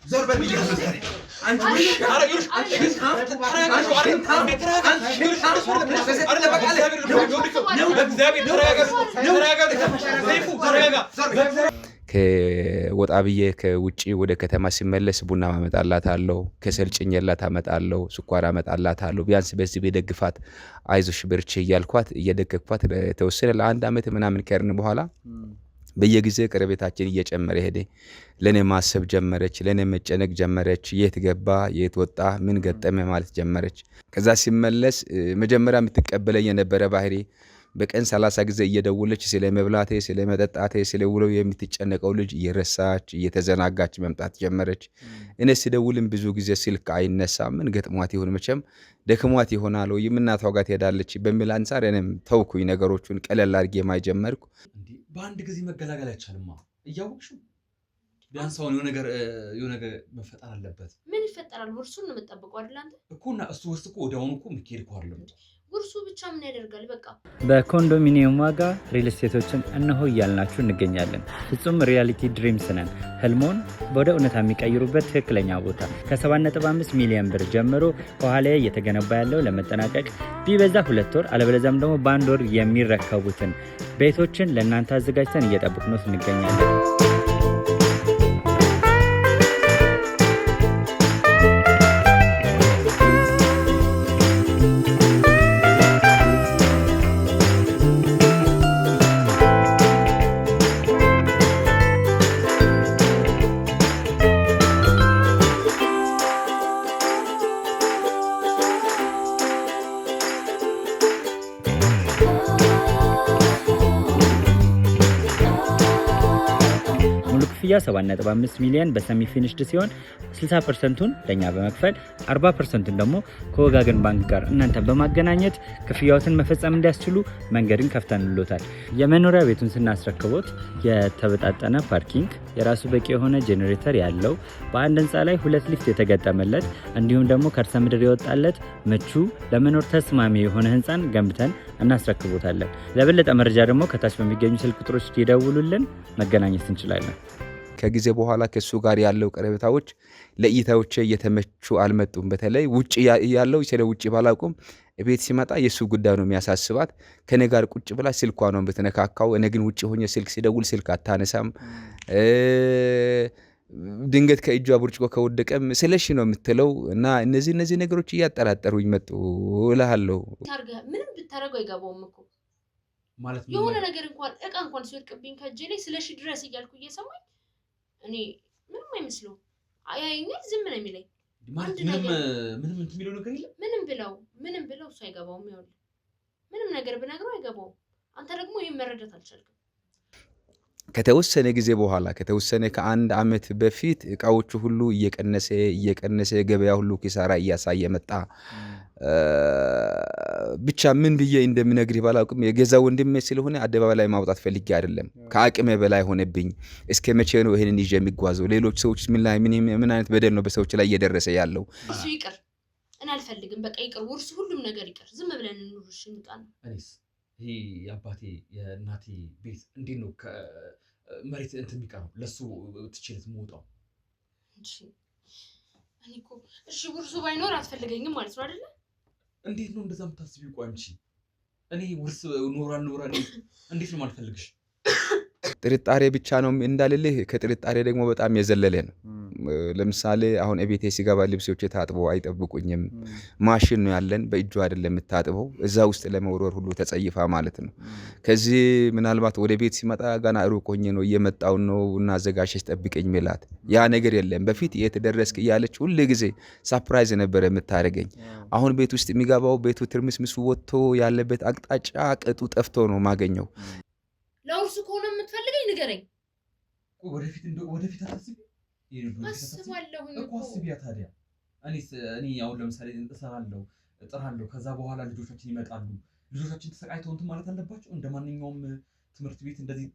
زور بالمية أنت ከወጣ ብዬ ከውጪ ወደ ከተማ ሲመለስ ቡና ማመጣላታለሁ፣ ከሰል ጭኜላት አመጣለሁ፣ ስኳር አመጣላታለሁ። ቢያንስ በዚህ በደግፋት አይዞሽ በርቺ እያልኳት እየደገፍኳት ተወሰነ ለአንድ አመት ምናምን ከርን በኋላ በየጊዜ ቀረቤታችን እየጨመረ ሄደ። ለኔ ማሰብ ጀመረች፣ ለኔ መጨነቅ ጀመረች። የት ገባ የት ወጣ ምን ገጠመ ማለት ጀመረች። ከዛ ሲመለስ መጀመሪያ የምትቀበለኝ የነበረ ባህሪ በቀን 30 ጊዜ እየደወለች ስለ መብላቴ ስለ መጠጣቴ ስለ ውለው የምትጨነቀው ልጅ እየረሳች እየተዘናጋች መምጣት ጀመረች። እኔ ሲደውልም ብዙ ጊዜ ስልክ አይነሳም። ምን ገጥሟት ይሁን መቼም ደክሟት ይሆናል ወይ እናቷ ጋር ትሄዳለች በሚል አንፃር እኔም ተውኩኝ። ነገሮቹን ቀለል አድርጌ ማይጀመርኩ በአንድ ጊዜ መገላገል አይቻልማ። እያወቅሽው ቢያንስ አሁን የሆነ ነገር መፈጠር አለበት። ምን ይፈጠራል? ውርሱን ነው የምጠብቀው አይደል አንተ? እኮና እሱ ውስጥ እኮ ወዲያውኑ እኮ ምክሄድ እኮ አይደለም። ውርሱ ብቻ ምን ያደርጋል? በቃ በኮንዶሚኒየም ዋጋ ሪል ስቴቶችን እነሆ እያልናችሁ እንገኛለን። ፍጹም ሪያሊቲ ድሪምስ ነን። ህልሞን ወደ እውነታ የሚቀይሩበት ትክክለኛ ቦታ ከ7.5 ሚሊዮን ብር ጀምሮ ከኋላ እየተገነባ ያለው ለመጠናቀቅ ቢበዛ 2 ወር አለበለዚያም ደግሞ በ1 ወር የሚረከቡትን ቤቶችን ለእናንተ አዘጋጅተን እየጠበቅነው እንገኛለን። ክፍያ 7.5 ሚሊዮን በሰሚ ፊኒሽድ ሲሆን 60%ቱን ለኛ በመክፈል 40%ቱን ደግሞ ከወጋገን ባንክ ጋር እናንተ በማገናኘት ክፍያዎትን መፈጸም እንዲያስችሉ መንገድን ከፍተንልዎታል። የመኖሪያ ቤቱን ስናስረክቦት የተበጣጠነ ፓርኪንግ፣ የራሱ በቂ የሆነ ጄኔሬተር ያለው በአንድ ህንፃ ላይ 2 ሊፍት የተገጠመለት እንዲሁም ደግሞ ከርሰ ምድር የወጣለት ምቹ ለመኖር ተስማሚ የሆነ ህንፃን ገንብተን እናስረክቦታለን። ለበለጠ መረጃ ደግሞ ከታች በሚገኙ ስልክ ቁጥሮች ይደውሉልን፣ መገናኘት እንችላለን። ከጊዜ በኋላ ከሱ ጋር ያለው ቀረቤታዎች ለእይታዎቼ እየተመቹ አልመጡም። በተለይ ውጪ ያለው ስለ ውጪ ባላውቁም ቤት ሲመጣ የሱ ጉዳይ ነው የሚያሳስባት። ከኔ ጋር ቁጭ ብላ ስልኳ ነው በተነካካው። እኔ ግን ውጪ ሆኜ ስልክ ሲደውል ስልክ አታነሳም። ድንገት ከእጇ ብርጭቆ ከወደቀም ስለሺ ነው የምትለው እና እነዚህ ነገሮች እያጠራጠሩኝ መጡ እልሃለሁ። ምንም ብታረገው አይገባውም እኮ ማለት የሆነ ነገር እንኳን ሲወድቅብኝ ከእጄ ላይ ስለሺ ድረስ እያልኩ እየሰማኝ እኔ ምንም አይመስለው አያየኛል፣ ዝም ነው የሚለኝ። ማለት ምንም የሚለው ነገር የለም። ምንም ብለው እሱ አይገባውም። ይኸውልህ ምንም ነገር ብነግረው አይገባውም። አንተ ደግሞ ይሄን መረዳት አልቻልክም። ከተወሰነ ጊዜ በኋላ ከተወሰነ ከአንድ አመት በፊት እቃዎቹ ሁሉ እየቀነሰ ገበያ ሁሉ ኪሳራ እያሳየ መጣ። ብቻ ምን ብዬ እንደምነግርህ ባላውቅም የገዛ ወንድሜ ስለሆነ አደባባይ ላይ ማውጣት ፈልጌ አይደለም። ከአቅሜ በላይ ሆነብኝ። እስከ መቼ ነው ይሄንን ይዤ የሚጓዘው? ሌሎች ሰዎች ምን አይነት በደል ነው በሰዎች ላይ እየደረሰ ያለው? እሱ ይቅር፣ እኔ አልፈልግም። በቃ ይቅር፣ ውርሱ ሁሉም ነገር ይቅር። ዝም ብለን እንኑርሽ እንጣን። እኔስ ይሄ የአባቴ የእናቴ ቤት እንዴት ነው ከመሬት እንትን የሚቀረው? ለሱ ትችልት ሞጣው እሺ። እኔ እኮ እሺ ውርሱ ባይኖር አትፈልገኝም ማለት ነው አይደለ? እንዴት ነው እንደዛ የምታስቢው? ቆይ አንቺ እኔ ውርስ ኖራ እንዴት ነው ማልፈልግሽ? ጥርጣሬ ብቻ ነው እንዳልልህ፣ ከጥርጣሬ ደግሞ በጣም የዘለለ ነው። ለምሳሌ አሁን እቤቴ ሲገባ ልብሶቼ ታጥበው አይጠብቁኝም። ማሽን ነው ያለን፣ በእጇ አይደለም የምታጥበው። እዛ ውስጥ ለመውረር ሁሉ ተጸይፋ ማለት ነው። ከዚህ ምናልባት ወደ ቤት ሲመጣ ገና ሩቅ ሆኜ ነው እየመጣው ነው እና አዘጋጅተሽ ጠብቀኝ ሚላት። ያ ነገር የለም። በፊት የት ደረስክ እያለች ሁሉ ጊዜ ሰርፕራይዝ ነበር የምታደርገኝ። አሁን ቤት ውስጥ የሚገባው ቤቱ ትርምስምሱ ወጥቶ ያለበት አቅጣጫ ቅጡ ጠፍቶ ነው ማገኘው። ለውርሱ ከሆነ የምትፈልገኝ ንገረኝ። ወደፊት አታስቢ? አስባለሁ እኮ አስቢያ። ታዲያ እኔ አሁን ለምሳሌ እጥራለሁ፣ ከዛ በኋላ ልጆቻችን ይመጣሉ። ልጆቻችን ተሰቃይተው እንትን ማለት አለባቸው። እንደማንኛውም ትምህርት ቤት እንደዚህ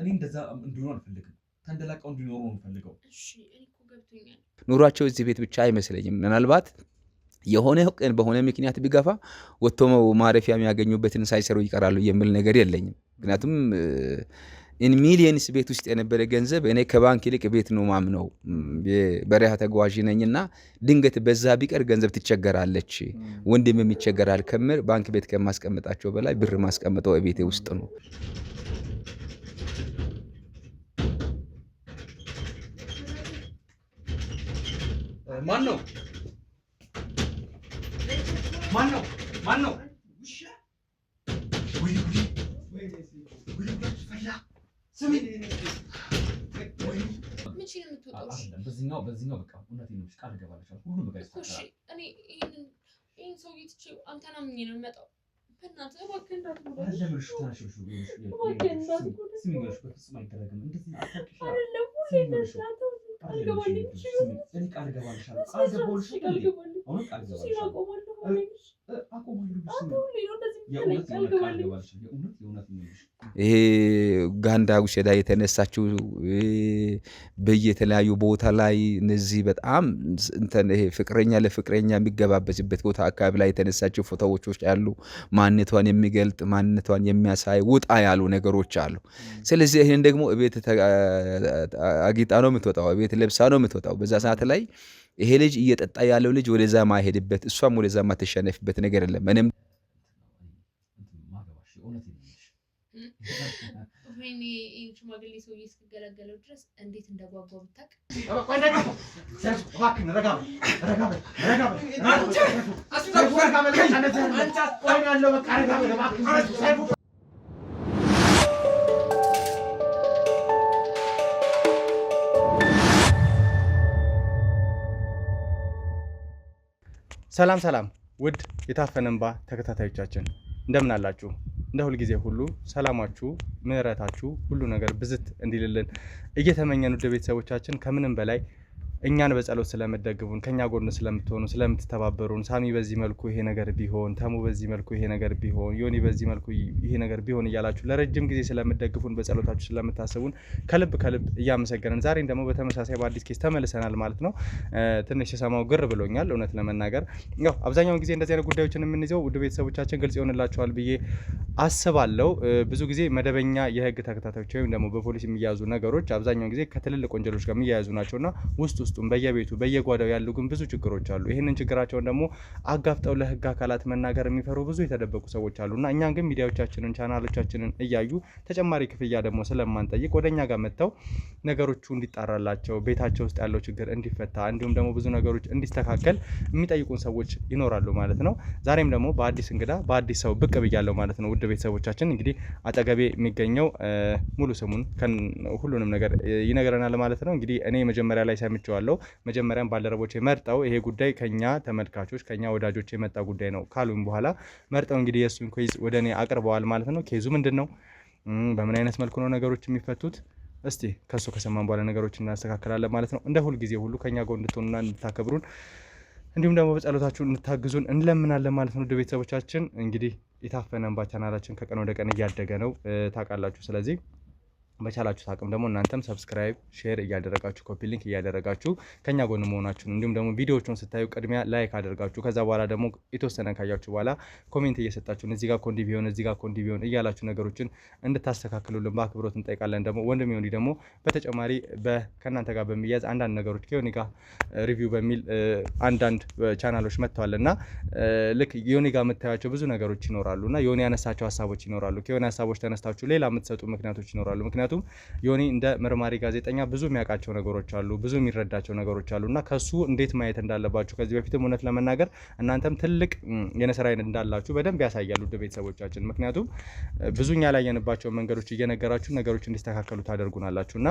እኔ እንደዛ እንዲሆኑ አልፈልግም። ተንደላቀው እንዲኖሩ ነው የምፈልገው። እሺ እኔ እኮ ገብቶኛል። ኑሯቸው እዚህ ቤት ብቻ አይመስለኝም። ምናልባት የሆነ ቀን በሆነ ምክንያት ቢገፋ ወጥቶ ማረፊያ የሚያገኙበትን ሳይሰሩ ይቀራሉ የሚል ነገር የለኝም። ምክንያቱም ኢን ሚሊየንስ ቤት ውስጥ የነበረ ገንዘብ እኔ ከባንክ ይልቅ ቤት ነው ማምነው። በሪያ ተጓዥ ነኝና ድንገት በዛ ቢቀር ገንዘብ ትቸገራለች፣ ወንድም ይቸገራል ከምር ባንክ ቤት ከማስቀምጣቸው በላይ ብር ማስቀምጠው ቤቴ ውስጥ ነው። ማን ነው? በዚህኛው በቃ እውነቴን ነው ቃል እገባለሁ። ሁሉ በቃ ይሄን ሰውዬ ትቼ አንተን አምኜ ነው የምመጣው። በእናትህ እባክህ እንዳትጎዳ። ይሄ ጋንዳ ውሸዳ የተነሳችው በየተለያዩ ቦታ ላይ እነዚህ በጣም እንትን ይሄ ፍቅረኛ ለፍቅረኛ የሚገባበዝበት ቦታ አካባቢ ላይ የተነሳችው ፎቶዎች ያሉ ማንነቷን የሚገልጥ ማንነቷን የሚያሳይ ውጣ ያሉ ነገሮች አሉ። ስለዚህ ይሄን ደግሞ ቤት አጊጣ ነው የምትወጣው፣ ቤት ለብሳ ነው የምትወጣው። በዛ ሰዓት ላይ ይሄ ልጅ እየጠጣ ያለው ልጅ ወደዛ ማይሄድበት እሷም ወደዛ ማትሸነፍበት ነገር የለም። እኔም ወይኔ ሽማግሌ ሰውዬ እስክገላገለው ድረስ እንዴት እንደጓጓው ብታውቅ። ሰላም ውድ የታፈነ እንባ ተከታታዮቻችን እንደምን አላችሁ? እንደ ሁል ጊዜ ሁሉ ሰላማችሁ፣ ምህረታችሁ ሁሉ ነገር ብዝት እንዲልልን እየተመኘን ውድ ቤተሰቦቻችን ከምንም በላይ እኛን በጸሎት ስለምትደግፉን ከኛ ጎን ስለምትሆኑ ስለምትተባበሩን ሳሚ በዚህ መልኩ ይሄ ነገር ቢሆን፣ ተሙ በዚህ መልኩ ይሄ ነገር ቢሆን፣ ዮኒ በዚህ መልኩ ይሄ ነገር ቢሆን እያላችሁ ለረጅም ጊዜ ስለምትደግፉን በጸሎታችሁ ስለምታስቡን ከልብ እያመሰገንን ዛሬም ደግሞ በተመሳሳይ በአዲስ ኬስ ተመልሰናል ማለት ነው። ትንሽ የሰማው ግር ብሎኛል እውነት ለመናገር። ያው አብዛኛውን ጊዜ እንደዚህ አይነት ጉዳዮችን የምንይዘው ውድ ቤተሰቦቻችን ግልጽ ይሆንላችኋል ብዬ አስባለሁ። ብዙ ጊዜ መደበኛ የህግ ተከታታዮች ወይም ደግሞ በፖሊስ የሚያዙ ነገሮች አብዛኛውን ጊዜ ከትልልቅ ወንጀሎች ጋር የሚያያዙ ናቸውና ውስጡም በየቤቱ በየጓዳው ያሉ ግን ብዙ ችግሮች አሉ። ይሄንን ችግራቸውን ደግሞ አጋፍጠው ለህግ አካላት መናገር የሚፈሩ ብዙ የተደበቁ ሰዎች አሉና እኛን ግን ሚዲያዎቻችንን ቻናሎቻችንን እያዩ ተጨማሪ ክፍያ ደግሞ ስለማንጠይቅ ወደኛ ጋር መጥተው ነገሮቹ እንዲጣራላቸው ቤታቸው ውስጥ ያለው ችግር እንዲፈታ እንዲሁም ደግሞ ብዙ ነገሮች እንዲስተካከል የሚጠይቁን ሰዎች ይኖራሉ ማለት ነው። ዛሬም ደግሞ በአዲስ እንግዳ በአዲስ ሰው ብቅ ብያለሁ ማለት ነው። ውድ ቤተሰቦቻችን እንግዲህ አጠገቤ የሚገኘው ሙሉ ስሙን ሁሉንም ነገር ይነግረናል ማለት ነው። እንግዲህ እኔ መጀመሪያ ላይ ሰምቼዋለሁ። መጀመሪያም ባልደረቦች መርጠው ይሄ ጉዳይ ከኛ ተመልካቾች ከኛ ወዳጆች የመጣ ጉዳይ ነው ካሉኝ በኋላ መርጠው እንግዲህ የሱን ኬዝ ወደኔ አቅርበዋል ማለት ነው። ኬዙ ምንድነው? በምን አይነት መልኩ ነው ነገሮች የሚፈቱት? እስቲ ከሱ ከሰማን በኋላ ነገሮችን እናስተካክላለን ማለት ነው። እንደ ሁል ጊዜ ሁሉ ከኛ ጋር እንድትሆኑና እንድታከብሩን እንዲሁም ደግሞ በጸሎታችሁ እንድታግዙን እንለምናለን ማለት ነው። ቤተሰቦቻችን እንግዲህ የታፈነ እንባ ቻናላችን ከቀን ወደ ቀን እያደገ ነው ታውቃላችሁ። ስለዚህ በቻላችሁ አቅም ደግሞ እናንተም ሰብስክራይብ ሼር እያደረጋችሁ ኮፒ ሊንክ እያደረጋችሁ ከኛ ጎን መሆናችሁን እንዲሁም ደግሞ ቪዲዮዎቹን ስታዩ ቅድሚያ ላይክ አድርጋችሁ ከዛ በኋላ ደግሞ የተወሰነ ካያችሁ በኋላ ኮሜንት እየሰጣችሁን እዚህ ጋር ኮንዲ ቢሆን እዚህ ጋር ኮንዲ ቢሆን እያላችሁ ነገሮችን እንድታስተካክሉልን በአክብሮት እንጠይቃለን። ደግሞ ወንድም ዮኒ ደግሞ በተጨማሪ ከእናንተ ጋር በሚያዝ አንዳንድ ነገሮች ከዮኒ ጋር ሪቪው በሚል አንዳንድ ቻናሎች መጥተዋልና ልክ ዮኒ ጋር የምታያቸው ብዙ ነገሮች ይኖራሉና ዮኒ ያነሳቸው ሀሳቦች ይኖራሉ። ከዮኒ ሀሳቦች ተነስታችሁ ሌላ የምትሰጡ ምክንያቶች ይኖራሉ። ምክንያቱም ዮኒ እንደ መርማሪ ጋዜጠኛ ብዙ የሚያውቃቸው ነገሮች አሉ፣ ብዙ የሚረዳቸው ነገሮች አሉና ከሱ እንዴት ማየት እንዳለባችሁ ከዚህ በፊትም እውነት ለመናገር እናንተም ትልቅ የነሰራ አይነት እንዳላችሁ በደንብ ያሳያሉ ውድ ቤተሰቦቻችን። ምክንያቱም ብዙኛ ላይ ያነባቸው መንገዶች እየነገራችሁ ነገሮች እንዲስተካከሉ ታደርጉናላችሁና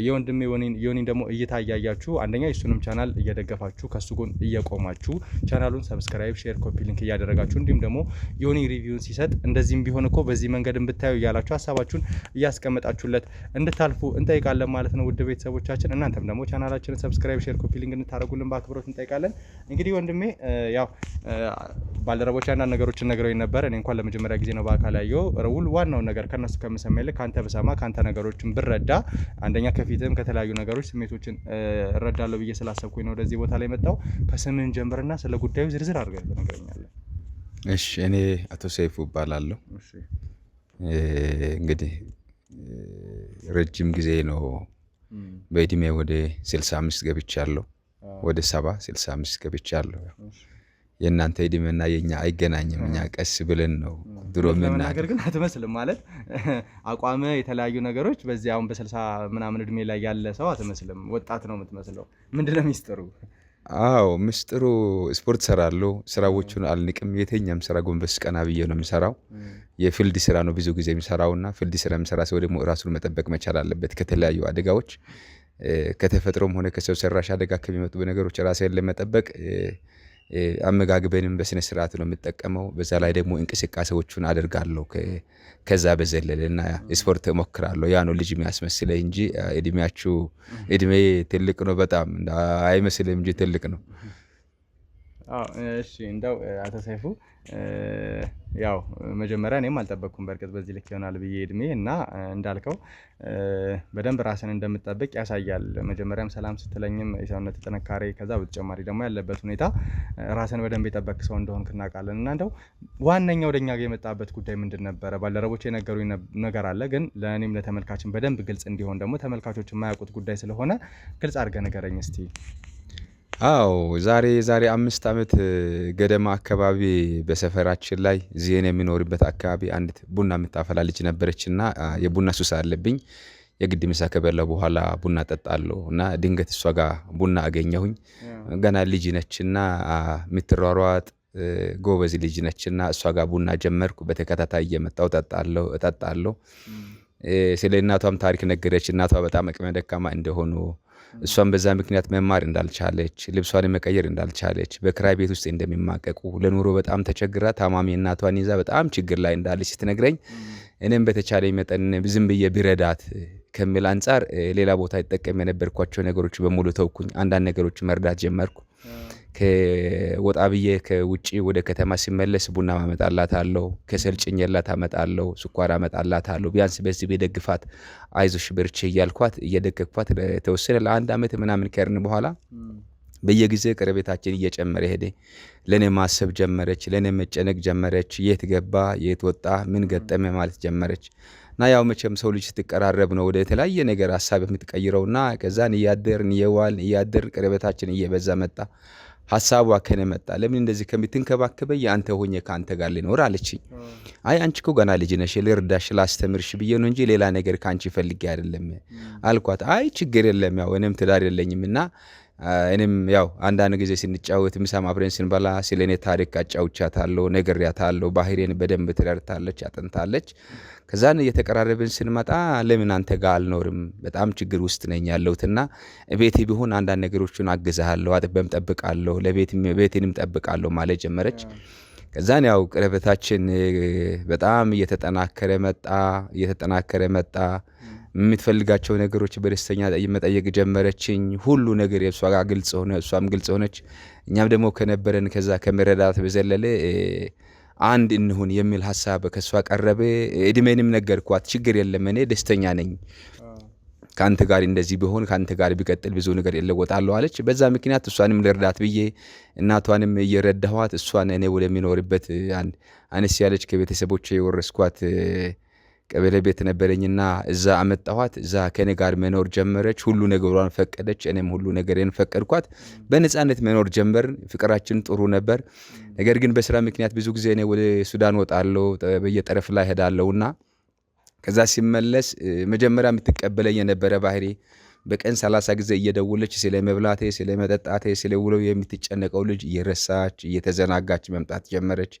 የወንድሜ ዮኒን ደግሞ እይታ እያያችሁ አንደኛ የሱንም ቻናል እየደገፋችሁ ከሱ ጎን እየቆማችሁ ቻናሉን ሰብስክራይብ ሼር ኮፒ ሊንክ እያደረጋችሁ እንዲሁም ደግሞ ዮኒ ሪቪውን ሲሰጥ እንደዚህም ቢሆን እኮ በዚህ መንገድ ብታዩ እያላችሁ ሀሳባችሁን እያስቀመጣችሁ እንድታልፉ እንጠይቃለን ማለት ነው ውድ ቤተሰቦቻችን። እናንተም ደግሞ ቻናላችንን ሰብስክራይብ ሼር ኮፒ ሊንክ እንድታደርጉልን በአክብሮት እንጠይቃለን። እንግዲህ ወንድሜ ያው ባልደረቦች አንዳንድ ነገሮችን ነግረውኝ ነበር። እኔ እንኳን ለመጀመሪያ ጊዜ ነው በአካል ያየው። ዋናው ነገር ከነሱ ከምሰማ ይልቅ ካንተ ብሰማ ካንተ ነገሮችን ብረዳ አንደኛ ከፊትም ከተለያዩ ነገሮች ስሜቶችን እረዳለሁ ብዬ ስላሰብኩኝ ነው ወደዚህ ቦታ ላይ መጣው። ከስምን ጀምርና ስለ ጉዳዩ ዝርዝር አድርገህ ትነግረኛለህ። እሺ፣ እኔ አቶ ሰይፉ እባላለሁ። እንግዲህ ረጅም ጊዜ ነው። በእድሜ ወደ 65 ገብቻለሁ። ወደ 65 ገብቻለሁ። የእናንተ እድሜና የኛ አይገናኝም። እኛ ቀስ ብለን ነው ድሮ መናገር ግን አትመስልም ማለት አቋም የተለያዩ ነገሮች በዚህ አሁን በ60 ምናምን እድሜ ላይ ያለ ሰው አትመስልም። ወጣት ነው የምትመስለው። ምንድነው ሚስጥሩ? አዎ ምስጢሩ ስፖርት ሰራለሁ። ስራዎቹን አልንቅም። የትኛውም ስራ ጎንበስ ቀና ብዬ ነው የምሰራው። የፊልድ ስራ ነው ብዙ ጊዜ የሚሰራውና ፊልድ ስራ የሚሰራ ሰው ደግሞ ራሱን መጠበቅ መቻል አለበት ከተለያዩ አደጋዎች፣ ከተፈጥሮም ሆነ ከሰው ሰራሽ አደጋ ከሚመጡ ነገሮች ራሴን ለመጠበቅ አመጋግበንም በስነ ስርዓት ነው የምጠቀመው። በዛ ላይ ደግሞ እንቅስቃሴዎቹን አደርጋለሁ። ከዛ በዘለለና ስፖርት እሞክራለሁ። ያ ነው ልጅ የሚያስመስለኝ እንጂ እድሜ ትልቅ ነው በጣም አይመስልም እንጂ ትልቅ ነው። እሺ እንደው አቶ ሰይፉ ያው መጀመሪያ እኔም አልጠበቅኩም በርግጥ በዚህ ልክ ይሆናል ብዬ እድሜ እና እንዳልከው በደንብ ራስን እንደምትጠብቅ ያሳያል። መጀመሪያም ሰላም ስትለኝም የሰውነት ጥንካሬ ከዛ በተጨማሪ ደግሞ ያለበት ሁኔታ ራስን በደንብ የጠበቅ ሰው እንደሆንክ እናውቃለን። እና እንደው ዋነኛው ወደኛ ጋር የመጣበት ጉዳይ ምንድን ነበረ? ባልደረቦች የነገሩኝ ነገር አለ፣ ግን ለእኔም ለተመልካችን በደንብ ግልጽ እንዲሆን ደግሞ ተመልካቾች የማያውቁት ጉዳይ ስለሆነ ግልጽ አድርገህ ንገረኝ እስቲ። አዎ ዛሬ 5 ዓመት ገደማ አካባቢ በሰፈራችን ላይ ዚህን የሚኖርበት አካባቢ አንዲት ቡና የምታፈላ ልጅ ነበረችና የቡና ሱስ አለብኝ። የግድ ምሳ ከበላሁ በኋላ ቡና ጠጣለሁ እና ድንገት እሷ ጋር ቡና አገኘሁኝ። ገና ልጅ ነችና የምትሯሯጥ ጎበዝ ልጅ ነችና እሷ ጋር ቡና ጀመርኩ። በተከታታይ እየመጣሁ እጠጣለሁ። ስለ እናቷም ታሪክ ነገረች። እናቷ በጣም አቅመ ደካማ እንደሆኑ፣ እሷም በዛ ምክንያት መማር እንዳልቻለች፣ ልብሷን መቀየር እንዳልቻለች፣ በክራይ ቤት ውስጥ እንደሚማቀቁ፣ ለኑሮ በጣም ተቸግራ ታማሚ እናቷን ይዛ በጣም ችግር ላይ እንዳለች ስትነግረኝ እኔም በተቻለኝ መጠን ዝም ብዬ ቢረዳት ከሚል አንጻር ሌላ ቦታ ይጠቀም የነበርኳቸው ነገሮች በሙሉ ተውኩኝ። አንዳንድ ነገሮች መርዳት ጀመርኩ። ከወጣ ብዬ ከውጪ ወደ ከተማ ሲመለስ ቡና ማመጣላታለሁ፣ ከሰል ጭኜላት አመጣለሁ፣ ስኳር አመጣላታለሁ። ቢያንስ በዚህ በደግፋት አይዞሽ በርቺ እያልኳት እየደገፍኳት ለተወሰነ ለ1 ዓመት ምናምን ከርን በኋላ በየጊዜ ቀረቤታችን እየጨመረ ሄደ። ለኔ ማሰብ ጀመረች፣ ለኔ መጨነቅ ጀመረች። የት ገባ የት ወጣ ምን ገጠመ ማለት ጀመረች። እና ያው መቼም ሰው ልጅ ስትቀራረብ ነው ወደ ተለያየ ነገር ሐሳብ የምትቀይረውና ከዛን እያደርን ቀረቤታችን እየበዛ መጣ። ሐሳቧ ከነ መጣ። ለምን እንደዚህ ከምትንከባከበኝ አንተ ሆኜ ካንተ ጋር ልኖር አለችኝ። አይ አንቺ እኮ ገና ልጅ ነሽ፣ ልርዳሽ ላስተምርሽ ብዬ ነው እንጂ ሌላ ነገር ካንቺ ፈልጌ አይደለም አልኳት። አይ ችግር የለም ያው እኔም ትዳር የለኝምና እኔም ያው አንዳንድ ጊዜ ስንጫወት ምሳም አብረን ስንበላ ስለኔ ታሪክ አጫውቻታለሁ፣ ነግሬያታለሁ። ባህሪዬን በደንብ ትረድታለች፣ አጥንታለች። ከዛን እየተቀራረብን ስንመጣ ለምን አንተ ጋር አልኖርም? በጣም ችግር ውስጥ ነኝ ያለሁትና ቤቴ ቢሆን አንዳንድ ነገሮችን አግዛለሁ፣ አጥበም ጠብቃለሁ፣ ቤቴንም ጠብቃለሁ ማለት ጀመረች። ከዛን ያው ቀረቤታችን በጣም እየተጠናከረ መጣ። የምትፈልጋቸው ነገሮች በደስተኛ መጠየቅ ጀመረችኝ። ሁሉ ነገር የሷ ጋር ግልጽ ሆነ፣ እሷም ግልጽ ሆነች። እኛም ደግሞ ከነበረን ከዛ ከመረዳት በዘለለ አንድ እንሁን የሚል ሐሳብ ከሷ ቀረበ። እድሜንም ነገርኳት። ችግር የለም እኔ ደስተኛ ነኝ፣ ካንተ ጋር እንደዚህ ቢሆን ካንተ ጋር ቢቀጥል ብዙ ነገር ይለወጣለሁ አለች። በዛ ምክንያት እሷንም ልርዳት ብዬ እናቷንም እየረዳኋት እሷን እኔ ወደሚኖርበት አነስ ያለች ከቤተሰቦቼ የወረስኳት ቀበሌ ቤት ነበረኝና እዛ አመጣኋት። እዛ ከኔ ጋር መኖር ጀመረች። ሁሉ ነገሯን ፈቀደች፣ እኔም ሁሉ ነገሬን ፈቀድኳት። በነፃነት መኖር ጀመርን። ፍቅራችን ጥሩ ነበር። ነገር ግን በስራ ምክንያት ብዙ ጊዜ እኔ ወደ ሱዳን ወጣለሁ፣ በየጠረፍ ላይ ሄዳለሁና ከዛ ሲመለስ መጀመሪያ የምትቀበለኝ የነበረ ባህሪ በቀን 30 ጊዜ እየደወለች ስለ መብላቴ፣ ስለ መጠጣቴ፣ ስለ ውለው የምትጨነቀው ልጅ እየረሳች እየተዘናጋች መምጣት ጀመረች።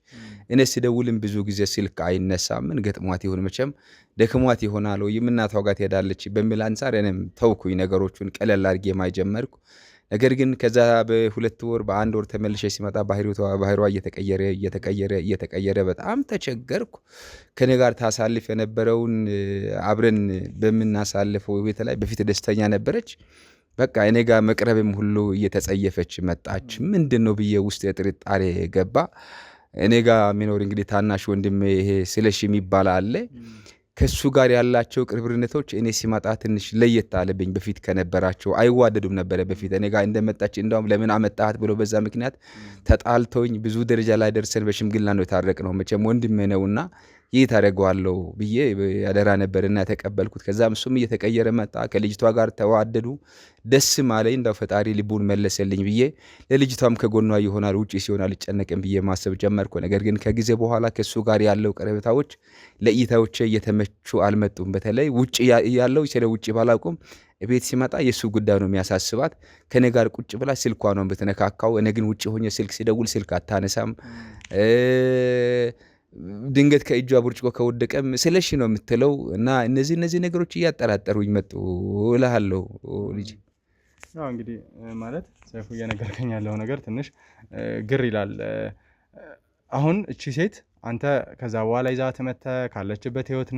እኔ ሲደውልም ብዙ ጊዜ ስልክ አይነሳም። ምን ገጥሟት ይሆን? መቼም ደክሟት ይሆናል ወይ የምናቷ ጋር ትሄዳለች በሚል አንፃር እኔም ተውኩኝ፣ ነገሮቹን ቀለል አድርጌ ማይጀመርኩ። ነገር ግን ከዛ በ2 ወር በ1 ወር ተመልሼ ሲመጣ ባህሪዋ እየተቀየረ በጣም ተቸገርኩ። ከኔ ጋር ታሳልፍ የነበረውን አብረን በምናሳልፈው ቤት ላይ በፊት ደስተኛ ነበረች። በቃ እኔ ጋር መቅረብም ሁሉ እየተጸየፈች መጣች። ምንድነው ብዬ ውስጥ የጥርጣሬ ገባ። እኔ ጋር የሚኖር እንግዲህ ታናሽ ወንድሜ ይሄ ስለሽ የሚባል አለ። ከሱ ጋር ያላቸው ቅርብርነቶች እኔ ሲመጣ ትንሽ ለየት አለብኝ። በፊት ከነበራቸው አይዋደዱም ነበረ። በፊት እኔ ጋር እንደመጣች እንደውም ለምን አመጣሃት ብሎ በዛ ምክንያት ተጣልተውኝ ብዙ ደረጃ ላይ ደርሰን በሽምግልና ነው የታረቅነው። መቼም ወንድሜ ነውና ይህ ታደርገዋለሁ ብዬ ያደራ ነበርና ተቀበልኩት። ከዛም እሱም እየተቀየረ መጣ። ከልጅቷ ጋር ተዋደዱ። ደስ ማለኝ። እንዳው ፈጣሪ ልቡን መለሰልኝ ብዬ ለልጅቷም ከጎኗ ይሆናል ውጪ ሲሆን አልጨነቅም ብዬ ማሰብ ጀመርኩ። ነገር ግን ከጊዜ በኋላ ከሱ ጋር ያለው ቀረቤታዎች ለእይታዎቼ እየተመቹ አልመጡም። በተለይ ውጪ ያለው ስለ ውጪ ባላውቁም ቤት ሲመጣ የሱ ጉዳይ ነው የሚያሳስባት። ከኔ ጋር ቁጭ ብላ ስልኳ ነው በተነካካው። እኔ ግን ውጪ ሆኜ ስልክ ሲደውል ስልክ አታነሳም። ድንገት ከእጇ ብርጭቆ ከወደቀም ስለሺ ነው የምትለው። እና እነዚህ ነገሮች እያጠራጠሩኝ መጡ እልሃለሁ ልጅ። ያው እንግዲህ ማለት ሰይፉ እየነገርከኝ ያለው ነገር ትንሽ ግር ይላል። አሁን እቺ ሴት አንተ ከዛ በኋላ ይዛት መተህ ካለችበት ህይወት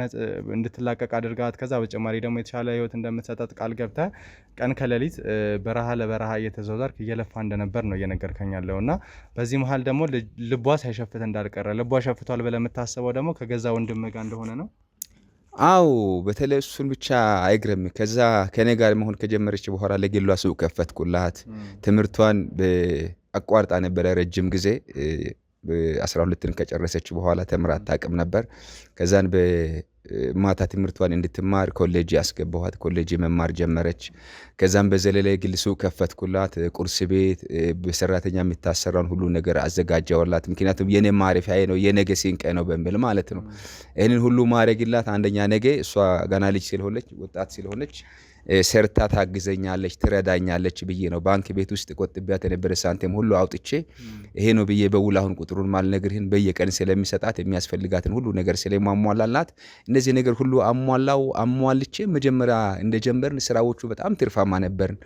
እንድትላቀቅ አድርጋት፣ ከዛ በተጨማሪ ደግሞ የተሻለ ህይወት እንደምትሰጣት ቃል ገብተህ ቀን ከሌሊት በረሃ ለበረሃ እየተዘዋወርክ እየለፋ እንደነበር ነው እየነገርከኝ ያለው። እና በዚህ መሀል ደግሞ ልቧ ሳይሸፍት እንዳልቀረ፣ ልቧ ሸፍቷል ብለህ የምታስበው ደግሞ ከገዛ ወንድም ጋር እንደሆነ ነው። አው በተለይ እሱን ብቻ አይግረም። ከዛ ከኔ ጋር መሆን ከጀመረች በኋላ ለግሏ ሱቅ ከፈትኩላት። ትምህርቷን አቋርጣ ነበረ ረጅም ጊዜ። በ12ን ከጨረሰች በኋላ ተምራ አታውቅም ነበር። ከዛን በማታ ትምህርቷን እንድትማር ኮሌጅ ያስገባኋት። ኮሌጅ መማር ጀመረች። ከዛን በዘለለ ግል ሱቅ ከፈትኩላት። ቁርስ ቤት በሰራተኛ የሚታሰራውን ሁሉ ነገር አዘጋጀውላት። ምክንያቱም የኔ ማረፊያዬ ነው የነገ ሲንቀ ነው በሚል ማለት ነው። ይህንን ሁሉ ማድረግላት አንደኛ ነገ እሷ ገና ልጅ ስለሆነች ወጣት ስለሆነች ሰርታ ታግዘኛለች ትረዳኛለች ብዬ ነው። ባንክ ቤት ውስጥ ቆጥቢያት የነበረ ሳንቲም ሁሉ አውጥቼ ይሄ ነው ብዬ በውል አሁን ቁጥሩን ማልነግርህን በየቀን ስለሚሰጣት የሚያስፈልጋትን ሁሉ ነገር ስለማሟላላት እነዚህ ነገር ሁሉ አሟልቼ መጀመሪያ እንደጀመርን ስራዎቹ በጣም ትርፋማ ነበርን።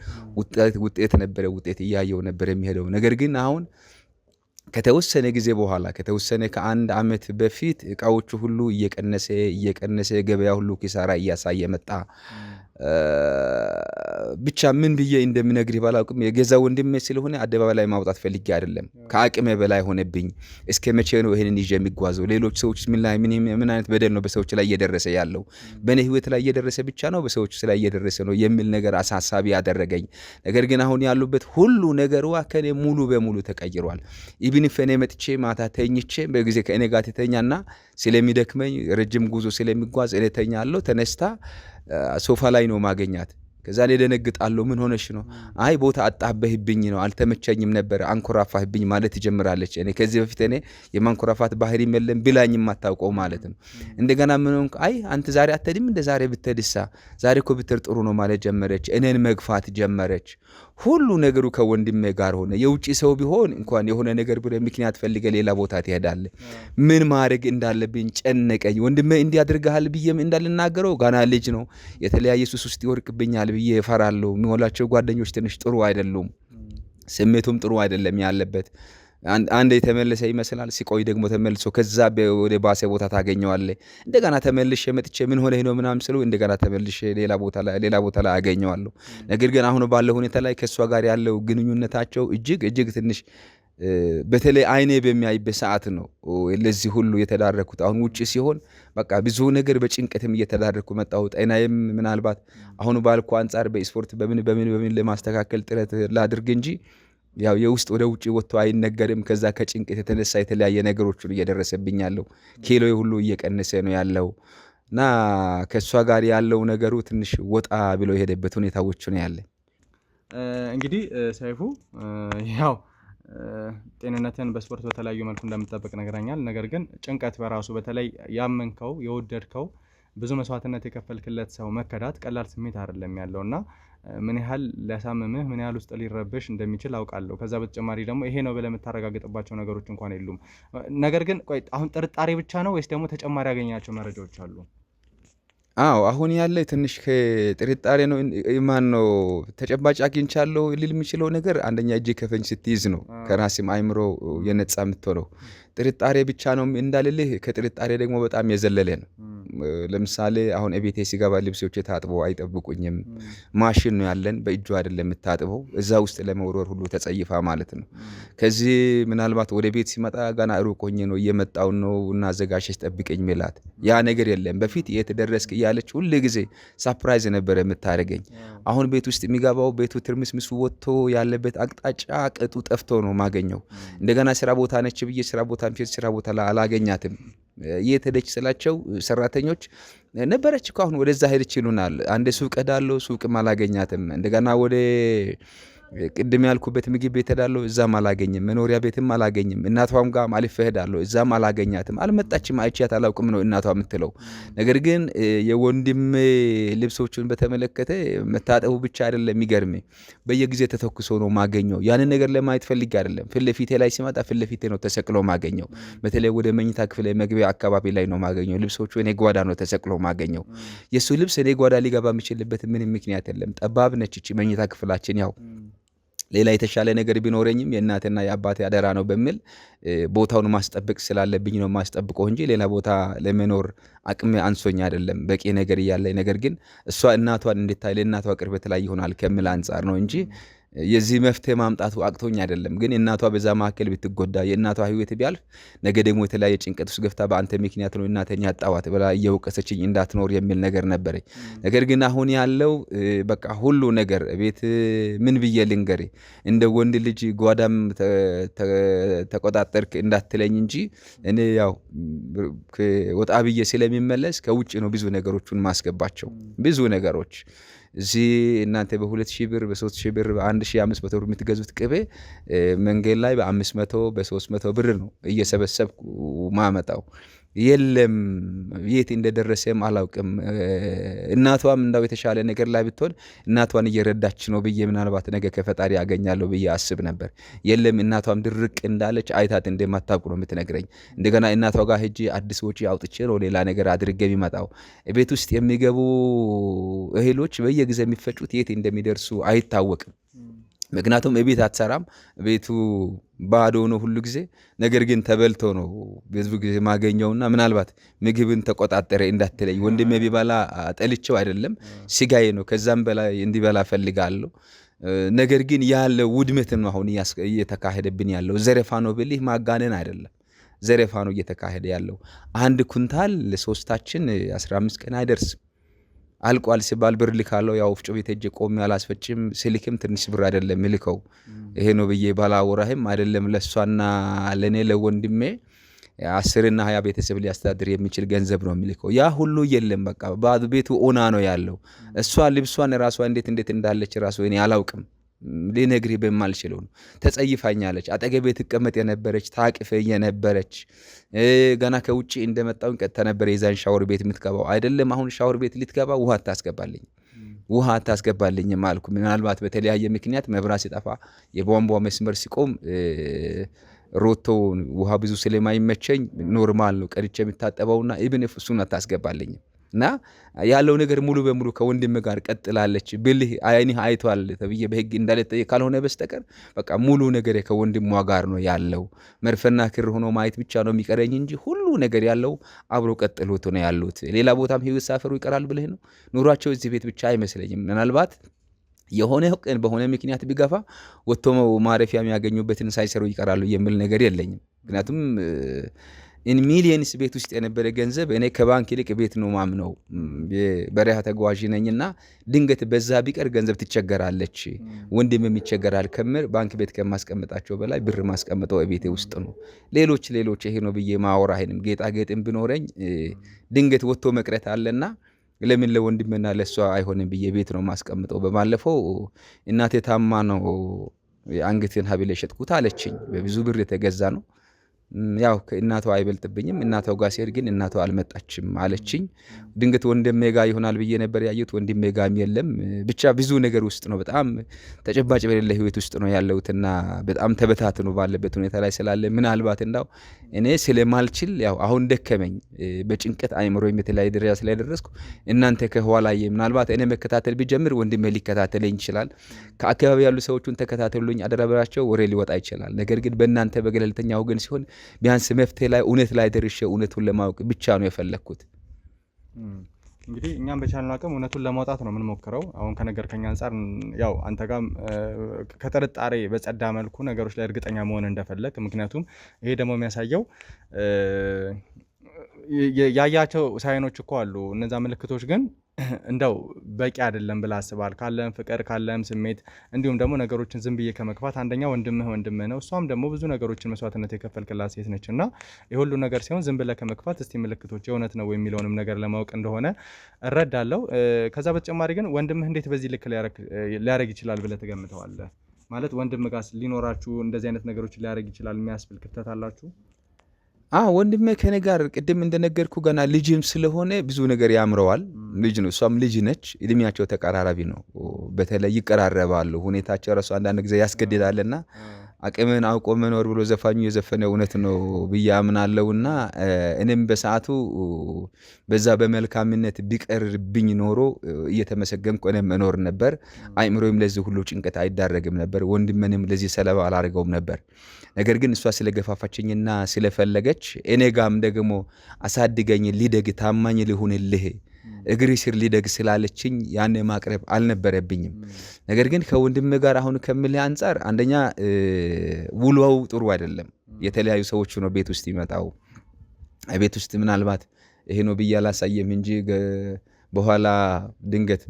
ውጤት ነበረ። ውጤት እያየው ነበር የሚሄደው። ነገር ግን አሁን ከተወሰነ ጊዜ በኋላ ከተወሰነ ከአንድ አመት በፊት እቃዎቹ ሁሉ እየቀነሰ ገበያ ሁሉ ኪሳራ እያሳየ መጣ። ብቻ ምን ብዬ እንደምነግርህ ባላውቅም የገዛ ወንድሜ ስለሆነ አደባባይ ላይ ማውጣት ፈልጌ አይደለም። ከአቅሜ በላይ ሆነብኝ። እስከ መቼ ነው ይሄንን ይዤ የሚጓዘው? ሌሎች ሰዎች ምን አይነት በደል ነው በሰዎች ላይ እየደረሰ ያለው? በእኔ ህይወት ላይ እየደረሰ ብቻ ነው በሰዎች ላይ እየደረሰ ነው የሚል ነገር አሳሳቢ ያደረገኝ። ነገር ግን አሁን ያሉበት ሁሉ ነገሯ ከኔ ሙሉ በሙሉ ተቀይሯል። ኢብን ፈኔ መጥቼ ማታ ተኝቼ በጊዜ ከእኔ ጋር ተተኛና ስለሚደክመኝ ረጅም ጉዞ ስለሚጓዝ እኔ ተኛለሁ። ተነስታ ሶፋ ላይ ነው ማገኛት። ከዛ ላይ ደነግጣለሁ። ምን ሆነሽ ነው? አይ ቦታ አጣበህብኝ ነው አልተመቸኝም ነበር አንኮራፋህብኝ ማለት ትጀምራለች። እኔ ከዚህ በፊት እኔ የማንኮራፋት ባህሪ የለም ብላኝ የማታውቀው ማለት ነው። እንደገና ምን ሆንክ? አይ አንተ ዛሬ አትሄድም እንደ ዛሬ ብትሄድሳ ዛሬ እኮ ብትሄድ ጥሩ ነው ማለት ጀመረች። እኔን መግፋት ጀመረች። ሁሉ ነገሩ ከወንድሜ ጋር ሆነ። የውጪ ሰው ቢሆን እንኳን የሆነ ነገር ብለ ምክንያት ፈልገ ሌላ ቦታ ትሄዳለህ። ምን ማድረግ እንዳለብኝ ጨነቀኝ። ወንድሜ እንዲያድርጋል ብዬም እንዳልናገረው ገና ልጅ ነው። የተለያየ ሱስ ውስጥ ይወርቅብኛል ብዬ እፈራለሁ። የሚሆናቸው ጓደኞች ትንሽ ጥሩ አይደሉም። ስሜቱም ጥሩ አይደለም ያለበት። አንድ የተመለሰ ይመስላል። ሲቆይ ደግሞ ተመልሶ ከዛ ወደ ባሰ ቦታ ታገኘዋለህ። እንደገና ተመልሼ መጥቼ ምን ሆነህ ነው ምናምን ስለው እንደገና ተመልሼ ሌላ ቦታ ላይ አገኘዋለሁ። ነገር ግን አሁን ባለው ሁኔታ ላይ ከሷ ጋር ያለው ግንኙነታቸው እጅግ ትንሽ በተለይ አይኔ በሚያይበት ሰዓት ነው ለዚህ ሁሉ የተዳረኩት። አሁን ውጪ ሲሆን በቃ ብዙ ነገር በጭንቀትም እየተዳረኩ መጣሁ። ጤናዬም ምናልባት አሁን ባልኩ አንጻር በስፖርት በምን ለማስተካከል ጥረት ላድርግ እንጂ ያው የውስጥ ወደ ውጪ ወጥቶ አይነገርም። ከዛ ከጭንቀት የተነሳ የተለያየ ነገሮች ሁሉ እየደረሰብኝ ያለው ኪሎ ሁሉ እየቀነሰ ነው ያለው እና ከሷ ጋር ያለው ነገሩ ትንሽ ወጣ ብሎ የሄደበት ሁኔታዎች ነው ያለ። እንግዲህ ሰይፉ ያው ጤንነትን በስፖርት በተለያዩ መልኩ እንደምትጠብቅ ነገራኛል። ነገር ግን ጭንቀት በራሱ በተለይ ያመንከው የወደድከው ብዙ መስዋዕትነት የከፈልክለት ሰው መከዳት ቀላል ስሜት አይደለም ያለውና ምን ያህል ሊያሳምምህ ምን ያህል ውስጥ ሊረብሽ እንደሚችል አውቃለሁ። ከዛ በተጨማሪ ደግሞ ይሄ ነው ብለህ የምታረጋግጥባቸው ነገሮች እንኳን የሉም። ነገር ግን ቆይ አሁን ጥርጣሬ ብቻ ነው ወይስ ደግሞ ተጨማሪ ያገኛቸው መረጃዎች አሉ? አዎ አሁን ያለ ትንሽ ከጥርጣሬ ነው። ማን ነው ተጨባጭ አግኝቻለሁ ሊል የሚችለው ነገር አንደኛ እጅ ከፈንጅ ስትይዝ ነው ከራስም አይምሮ የነጻ የምትሆነው። ጥርጣሬ ብቻ ነው እንዳልልህ ከጥርጣሬ ደግሞ በጣም የዘለለ ነው። ለምሳሌ አሁን ቤቴ ሲገባ ልብሶቼ ታጥበው አይጠብቁኝም። ማሽን ነው ያለን በእጁ አይደለም የምታጥበው። እዛ ውስጥ ለመወርወር ሁሉ ተጸይፋ ማለት ነው። ከዚህ ምናልባት ወደ ቤት ሲመጣ ገና ሩቅ ሆኜ ነው እየመጣው ነው እና አዘጋጅተሽ ጠብቀኝ ሚላት ያ ነገር የለም። በፊት የት ደረስክ እያለች ሁሉ ጊዜ ሰርፕራይዝ ነበር የምታደርገኝ። አሁን ቤት ውስጥ የሚገባው ቤቱ ትርምስምሱ ወጥቶ ያለበት አቅጣጫ ቅጡ ጠፍቶ ነው ማገኘው። እንደገና ስራ ቦታ ነች ብዬ ስራ ቦታ ቦታም ስራ ቦታ ላይ አላገኛትም። የት ስላቸው ሰራተኞች ነበረች እኮ አሁን ወደዛ ሄደች ይሉናል። አንድ ሱቅ ሄዳለሁ፣ ሱቅም አላገኛትም። እንደገና ወደ ቅድም ያልኩበት ምግብ ቤት ሄዳለሁ፣ እዛም አላገኝም። መኖሪያ ቤትም አላገኝም። እናቷም ጋር አልፌ ሄዳለሁ፣ እዛም አላገኛትም። አልመጣችም፣ አይቻት አላውቅም ነው እናቷ የምትለው። ነገር ግን የወንድም ልብሶቹን በተመለከተ መታጠቡ ብቻ አይደለም የሚገርመኝ፣ በየጊዜ ተተኩሶ ነው ማገኘው። ያንን ነገር ለማየት ፈልጌ አይደለም፣ ፊት ለፊቴ ላይ ሲመጣ ፊት ለፊቴ ነው ተሰቅሎ ማገኘው። በተለይ ወደ መኝታ ክፍል መግቢያ አካባቢ ላይ ነው ማገኘው። ልብሶቹ እኔ ጓዳ ነው ተሰቅሎ ማገኘው። የሱ ልብስ እኔ ጓዳ ሊገባ የሚችልበት ምንም ምክንያት የለም። ጠባብ ነች እቺ መኝታ ክፍላችን። ያው ሌላ የተሻለ ነገር ቢኖረኝም የእናትና የአባቴ አደራ ነው በሚል ቦታውን ማስጠበቅ ስላለብኝ ነው ማስጠብቀው እንጂ ሌላ ቦታ ለመኖር አቅሜ አንሶኝ አይደለም። በቂ ነገር እያለኝ ነገር ግን እሷ እናቷን እንድታይ ለእናቷ ቅርበት ላይ ይሆናል ከሚል አንጻር ነው እንጂ የዚህ መፍትሄ ማምጣቱ አቅቶኝ አይደለም። ግን እናቷ በዛ መካከል ብትጎዳ የእናቷ ህይወት ቢያልፍ ነገ ደግሞ የተለያየ ጭንቀት ውስጥ ገብታ በአንተ ምክንያት ነው እናተኛ ያጣዋት ብላ እየወቀሰችኝ እንዳትኖር የሚል ነገር ነበረኝ። ነገር ግን አሁን ያለው በቃ ሁሉ ነገር ቤት ምን ብዬ ልንገር፣ እንደ ወንድ ልጅ ጓዳም ተቆጣጠርክ እንዳትለኝ እንጂ እኔ ያው ወጣ ብዬ ስለሚመለስ ከውጭ ነው ብዙ ነገሮችን ማስገባቸው። ብዙ ነገሮች እዚህ እናንተ በ2000 ብር በ3000 ብር በ1500 ብር የምትገዙት ቅቤ መንገድ ላይ በ500 በ300 ብር ነው እየሰበሰብኩ ማመጣው። የለም የት እንደደረሰም አላውቅም። እናቷም እንዳው የተሻለ ነገር ላይ ብትሆን እናቷን እየረዳች ነው ብዬ ምናልባት ነገ ከፈጣሪ ያገኛለሁ ብዬ አስብ ነበር። የለም እናቷም ድርቅ እንዳለች አይታት እንደማታውቁ ነው የምትነግረኝ። እንደገና እናቷ ጋር ሄጄ አዲስ ወጪ አውጥቼ ነው ሌላ ነገር አድርጌ የሚመጣው። ቤት ውስጥ የሚገቡ እህሎች በየጊዜ የሚፈጩት የት እንደሚደርሱ አይታወቅም። ምክንያቱም ቤት አትሰራም፣ ቤቱ ባዶ ነው ሁሉ ጊዜ። ነገር ግን ተበልቶ ነው ብዙ ጊዜ ማገኘውና ምናልባት ምግብን ተቆጣጠረ እንዳትለኝ። ወንድሜ ቢበላ ጠልቼው አይደለም፣ ስጋዬ ነው። ከዛም በላይ እንዲበላ ፈልጋለሁ። ነገር ግን ያለው ውድመት ነው አሁን እየተካሄደብን ያለው። ዘረፋ ነው ብልህ ማጋነን አይደለም፣ ዘረፋ ነው እየተካሄደ ያለው። አንድ ኩንታል ለሶስታችን 15 ቀን አይደርስም። አልቋል ሲባል ብር ልካለው። ያው ወፍጮ ቤት ሄጄ ቆሜ አላስፈጭም። ስልክም ትንሽ ብር አይደለም ልከው። ይሄ ነው ብዬ ባላወራህም አይደለም ለሷና ለኔ ለወንድሜ 10 እና 20 ቤተሰብ ሊያስተዳድር የሚችል ገንዘብ ነው የሚልከው። ያ ሁሉ የለም። በቃ ባዶ ቤቱ ኦና ነው ያለው። እሷ ልብሷን ራሷ እንዴት እንዳለች ራሱ እኔ አላውቅም። ልነግርህ በማልችለው ነው። ተጸይፋኛለች። አጠገቤ ትቀመጥ የነበረች ታቅፈ የነበረች ገና ከውጪ እንደመጣው ቀጥታ ነበር የዛን ሻወር ቤት የምትገባው። አይደለም አሁን ሻወር ቤት ልትገባ ውሃ አታስገባልኝ ማልኩ። ምናልባት በተለያየ ምክንያት መብራት ሲጠፋ የቧንቧ መስመር ሲቆም ሮቶ ውሃ ብዙ ስለማይመቸኝ ኖርማል ነው ቀድቼ የምታጠበውና ኢብን እሱን አታስገባልኝ። እና ያለው ነገር ሙሉ በሙሉ ከወንድም ጋር ቀጥላለች ብልህ አይኒህ አይቷል ተብዬ በህግ እንዳልጠየ ካልሆነ በስተቀር በቃ ሙሉ ነገር ከወንድሟ ጋር ነው ያለው። መርፈና ክር ሆኖ ማየት ብቻ ነው የሚቀረኝ እንጂ ሁሉ ነገር ያለው አብሮ ቀጥሎት ነው ያሉት። ሌላ ቦታም ህይወት ሳፈሩ ይቀራል ብለህ ነው። ኑሯቸው እዚህ ቤት ብቻ አይመስለኝም። ምናልባት የሆነ ቀን በሆነ ምክንያት ቢገፋ ወጥቶ ማረፊያ የሚያገኙበትን ሳይሰሩ ይቀራሉ የሚል ነገር የለኝም። ምክንያቱም ኢን ሚሊየንስ ቤት ውስጥ የነበረ ገንዘብ እኔ ከባንክ ይልቅ ቤት ነው ማምነው። በሪያ ተጓዥ ነኝና ድንገት በዛ ቢቀር ገንዘብ ትቸገራለች፣ ወንድም ይቸገራል ከምር ባንክ ቤት ከማስቀምጣቸው በላይ ብር ማስቀምጠው ቤቴ ውስጥ ነው። ሌሎች ይሄ ነው ብዬ ማወራህንም ጌጣጌጥም ቢኖረኝ ድንገት ወጥቶ መቅረት አለና ለምን ለወንድምና ለሷ አይሆንም ብዬ ቤት ነው ማስቀምጠው። በማለፈው እናቴ ታማ ነው የአንገቴን ሀብል የሸጥኩት አለችኝ። በብዙ ብር የተገዛ ነው። ያው ከእናቷ አይበልጥብኝም። እናቷ ጋር ሲሄድ ግን እናቷ አልመጣችም አለችኝ። ድንገት ወንድሜ ጋር ይሆናል ብዬ ነበር ያየሁት። ወንድሜ ጋርም የለም። ብቻ ብዙ ነገር ውስጥ ነው። በጣም ተጨባጭ በሌለ ህይወት ውስጥ ነው ያለሁትና በጣም ተበታትኖ ባለበት ሁኔታ ላይ ስላለ ምናልባት እንዳው እኔ ስለማልችል ያው አሁን ደከመኝ በጭንቀት አይምሮዬም የተለያየ ደረጃ ስለደረስኩ እናንተ ከኋላዬ ምናልባት እኔ መከታተል ቢጀምር ወንድሜ ሊከታተለኝ ይችላል። ከአካባቢ ያሉ ሰዎችን ተከታተሉኝ አደራበራቸው ወሬ ሊወጣ ይችላል። ነገር ግን በእናንተ በገለልተኛ ወገን ሲሆን ቢያንስ መፍትሄ ላይ እውነት ላይ ደርሼ እውነቱን ለማወቅ ብቻ ነው የፈለኩት። እንግዲህ እኛም በቻልነው አቅም እውነቱን ለማውጣት ነው የምንሞክረው። አሁን ከነገርከኝ አንጻር ያው አንተ ጋር ከጥርጣሬ በጸዳ መልኩ ነገሮች ላይ እርግጠኛ መሆን እንደፈለግ፣ ምክንያቱም ይሄ ደግሞ የሚያሳየው ያያቸው ሳይኖች እኮ አሉ። እነዛ ምልክቶች ግን እንደው በቂ አይደለም ብላ አስባል ካለም ፍቅር ካለም ስሜት እንዲሁም ደግሞ ነገሮችን ዝም ብዬ ከመግፋት አንደኛ ወንድምህ ነው እሷም ደግሞ ብዙ ነገሮችን መስዋዕትነት የከፈልክላት ሴት ነችና ይሁሉ ነገር ሲሆን ዝም ብለህ ከመግፋት እስቲ ምልክቶች የእውነት ነው የሚለውንም ነገር ለማወቅ እንደሆነ እረዳለሁ ከዛ በተጨማሪ ግን ወንድምህ እንዴት በዚህ ልክ ሊያረግ ይችላል ብለህ ተገምተዋለህ ማለት ወንድምህ ጋር ሊኖራችሁ እንደዚህ አይነት ነገሮች ሊያረግ ይችላል የሚያስብል ክፍተት አላችሁ ወንድሜ ከኔ ጋር ቅድም እንደነገርኩ ገና ልጅም ስለሆነ ብዙ ነገር ያምረዋል ልጅ ነው እሷም ልጅ ነች እድሜያቸው ተቀራራቢ ነው በተለይ ይቀራረባሉ ሁኔታቸው ራሱ አንዳንድ ጊዜ ያስገድዳልና አቅምን አውቆ መኖር ብሎ ዘፋኙ የዘፈነው እውነት ነው ብዬ አምናለሁና እኔም በሰዓቱ በዛ በመልካምነት ቢቀርብኝ ኖሮ እየተመሰገንኩ እኔም እኖር ነበር አይምሮም ለዚህ ሁሉ ጭንቀት አይዳረግም ነበር ወንድሜንም ለዚህ ሰለባ አላረገውም ነበር ነገር ግን እሷ ስለገፋፋችኝና ስለፈለገች እኔ ጋም ደግሞ አሳድገኝ ሊደግ ታማኝ ልሁንልህ እግሪ ስር ሊደግ ስላለችኝ ያኔ ማቅረብ አልነበረብኝም ነገር ግን ከወንድም ጋር አሁን ከምልህ አንፃር አንደኛ ውሎው ጥሩ አይደለም የተለያዩ ሰዎች ነው ቤት ውስጥ ይመጣው ቤት ውስጥ ምናልባት ይሄ ነው ብያላሳየም እንጂ በኋላ ድንገት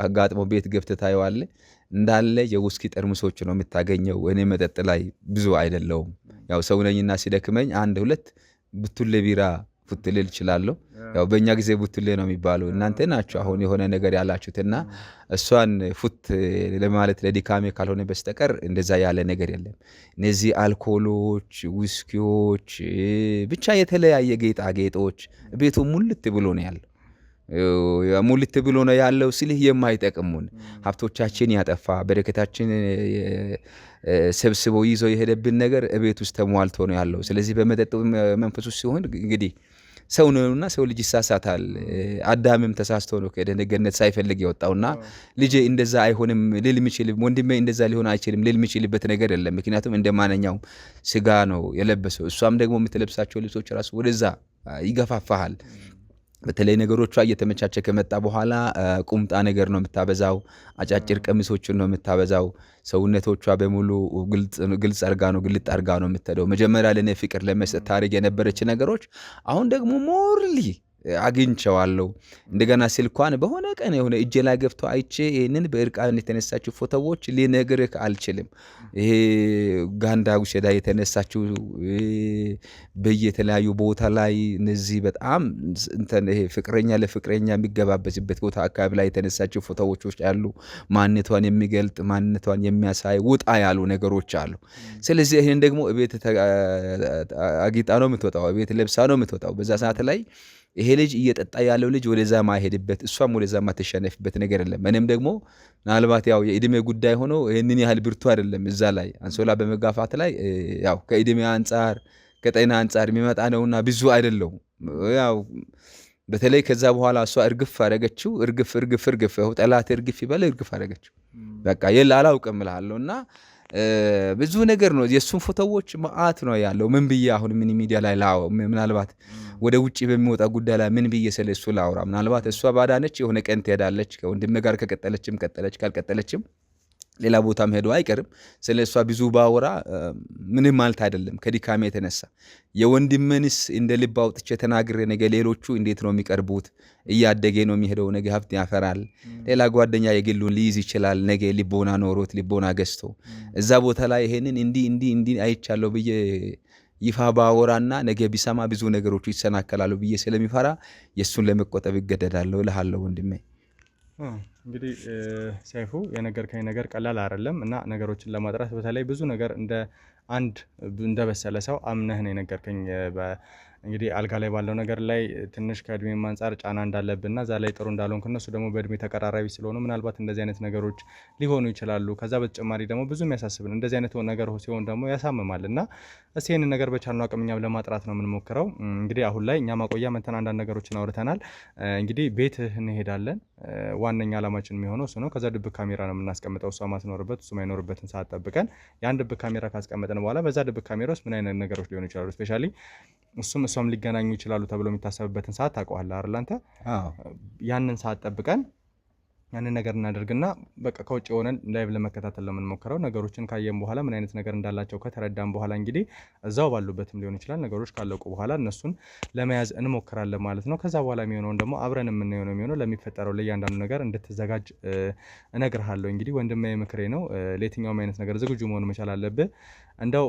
አጋጥሞ ቤት ገብተህ ታየዋለህ እንዳለ የውስኪ ጠርሙሶች ነው የምታገኘው እኔ መጠጥ ላይ ብዙ አይደለውም ያው ሰው ነኝና ሲደክመኝ አንድ ሁለት ቡቱሌ ቢራ ፉትልል ይችላልው ያው በእኛ ጊዜ ቡቱሌ ነው የሚባለው እናንተ ናችሁ አሁን የሆነ ነገር ያላችሁትና እሷን ፉት ለማለት ለዲካሜ ካልሆነ በስተቀር እንደዛ ያለ ነገር የለም እነዚህ አልኮሎች ውስኪዎች ብቻ የተለያየ ጌጣጌጦች ቤቱ ሙልት ብሎ ነው ያለው ሙልት ብሎ ነው ያለው ሲልህ የማይጠቅሙን ሀብቶቻችን ያጠፋ በረከታችን ሰብስቦ ይዞ የሄደብን ነገር ቤት ውስጥ ተሟልቶ ነው ያለው ስለዚህ በመጠጥ መንፈስ ውስጥ ሲሆን እንግዲህ ሰው ነውና ሰው ልጅ ይሳሳታል አዳምም ተሳስቶ ነው ከደነገነት ሳይፈልግ የወጣውና ልጅ እንደዛ አይሆንም ልልምችል ወንድሜ እንደዛ ሊሆን አይችልም ልልምችልበት ነገር የለም ምክንያቱም እንደማንኛው ስጋ ነው የለበሰው እሷም ደግሞ የምትለብሳቸው ልብሶች ራሱ ወደዛ ይገፋፋሃል በተለይ ነገሮቿ እየተመቻቸ ከመጣ በኋላ ቁምጣ ነገር ነው የምታበዛው አጫጭር ቀሚሶችን ነው የምታበዛው ሰውነቶቿ በሙሉ ግልጽ አርጋ ነው ግልጥ አርጋ ነው የምትተደው መጀመሪያ ለኔ ፍቅር ለመስጠት ታሪክ የነበረች ነገሮች አሁን ደግሞ ሞርሊ አግኝቼዋለሁ እንደገና ስልኳን በሆነ ቀን የሆነ እጄ ላይ ገብቶ አይቼ ይሄንን በእርቃን የተነሳችው ፎቶዎች ሊነግርህ አልችልም ይሄ ጋንዳ ውሸዳ የተነሳችው በየተለያዩ ቦታ ላይ እነዚህ በጣም እንትን ይሄ ፍቅረኛ ለፍቅረኛ የሚገባበዝበት ቦታ አካባቢ ላይ የተነሳችው ፎቶዎች ያሉ ማንነቷን የሚገልጥ ማንነቷን የሚያሳይ ውጣ ያሉ ነገሮች አሉ ስለዚህ ይሄን ደግሞ ቤት አጊጣ ነው የምትወጣው ቤት ለብሳ ነው የምትወጣው በዛ ሰዓት ላይ ይሄ ልጅ እየጠጣ ያለው ልጅ ወደዛ ማይሄድበት እሷም ወደዛ ማተሸነፍበት ነገር የለም እኔም ደግሞ ምናልባት ያው የእድሜ ጉዳይ ሆኖ ይሄንን ያህል ብርቱ አይደለም እዛ ላይ አንሶላ በመጋፋት ላይ ያው ከእድሜ አንፃር ከጤና አንፃር የሚመጣ ነውና ብዙ አይደለም ያው በተለይ ከዛ በኋላ እሷ እርግፍ አረገችው እርግፍ ጠላት እርግፍ ይበል እርግፍ አረገችው በቃ አላውቅም እልሃለሁና ብዙ ነገር ነው የሱን ፎቶዎች ማአት ነው ያለው ምን ብዬ አሁን ምን ሚዲያ ላይ ላው ምናልባት ወደ ውጪ በሚወጣ ጉዳይ ላይ ምን ብዬ ስለሱ ላውራ ምናልባት እሷ ባዳነች የሆነ ቀን ትሄዳለች ከወንድም ጋር ከቀጠለችም ካልቀጠለችም ሌላ ቦታም ሄዶ አይቀርም ስለሷ ብዙ ባወራ ምንም ማለት አይደለም ከዲካሜ የተነሳ የወንድምንስ እንደ ልብ አውጥቼ ተናግሬ ነገ ሌሎቹ እንዴት ነው የሚቀርቡት እያደገ ነው የሚሄደው ነገ ሀብት ያፈራል ሌላ ጓደኛ የግሉን ሊይዝ ይችላል ነገ ልቦና ኖሮት ልቦና ገዝቶ እዛ ቦታ ላይ ይሄንን እንዲ አይቻለው ብዬ ይፋ ባወራና ነገ ቢሰማ ብዙ ነገሮች ይሰናከላሉ ብዬ ስለሚፈራ የሱን ለመቆጠብ ይገደዳለሁ እልሃለሁ ወንድሜ እንግዲህ ሰይፉ የነገርከኝ ነገር ቀላል አይደለም እና ነገሮችን ለማጥራት በተለይ ብዙ ነገር እንደ በሰለ ሰው አምነህ ነው የነገርከኝ እንግዲህ አልጋ ላይ ባለው ነገር ላይ ትንሽ ከእድሜ አንፃር ጫና እንዳለብንና እዛ ላይ ጥሩ እንዳልሆንክ እነሱ ደግሞ በእድሜ ተቀራራቢ ስለሆኑ ምናልባት እንደዚህ አይነት ነገሮች ሊሆኑ ይችላሉ ከዛ በተጨማሪ ደግሞ ብዙ የሚያሳስብን እንደዚህ አይነት ነገር ሲሆን ደግሞ ያሳምማልና እስኪ ይህንን ነገር በቻልነው አቅም እኛም ለማጥራት ነው የምንሞክረው እንግዲህ አሁን ላይ እኛ ማቆያ መተን አንዳንድ ነገሮችን አውርተናል እንግዲህ ቤትህ እንሄዳለን ዋነኛ ዓላማችን የሚሆነው እሱ ነው ከዛ ድብቅ ካሜራ ነው የምናስቀምጠው እሷ ማትኖርበት እሱ ማይኖርበትን ሰዓት ጠብቀን ያን ድብቅ ካሜራ ካስቀመጥን በኋላ በዛ ድብቅ ካሜራ ውስጥ ምን አይነት ነገሮች ሊሆኑ ይችላሉ ስፔሻሊ እሷም ሊገናኙ ይችላሉ ተብሎ የሚታሰብበትን ሰዓት ታውቀዋለህ አይደል አንተ ያንን ሰዓት ጠብቀን ያንን ነገር እናደርግና በቃ ከውጭ ሆነን ላይቭ ለመከታተል ነው የምንሞክረው። ነገሮችን ካየን በኋላ ምን አይነት ነገር እንዳላቸው ከተረዳን በኋላ እንግዲህ እዛው ባሉበትም ሊሆን ይችላል ነገሮች ካለቁ በኋላ እነሱን ለመያዝ እንሞክራለን ማለት ነው። ከዛ በኋላ የሚሆነውን ደግሞ አብረን የምናየው ነው የሚሆነው። ለሚፈጠረው ለእያንዳንዱ ነገር እንድትዘጋጅ እነግርሃለሁ። እንግዲህ ወንድሜ ምክሬ ነው። ለየትኛውም አይነት ነገር ዝግጁ መሆን መቻል አለብህ። እንደው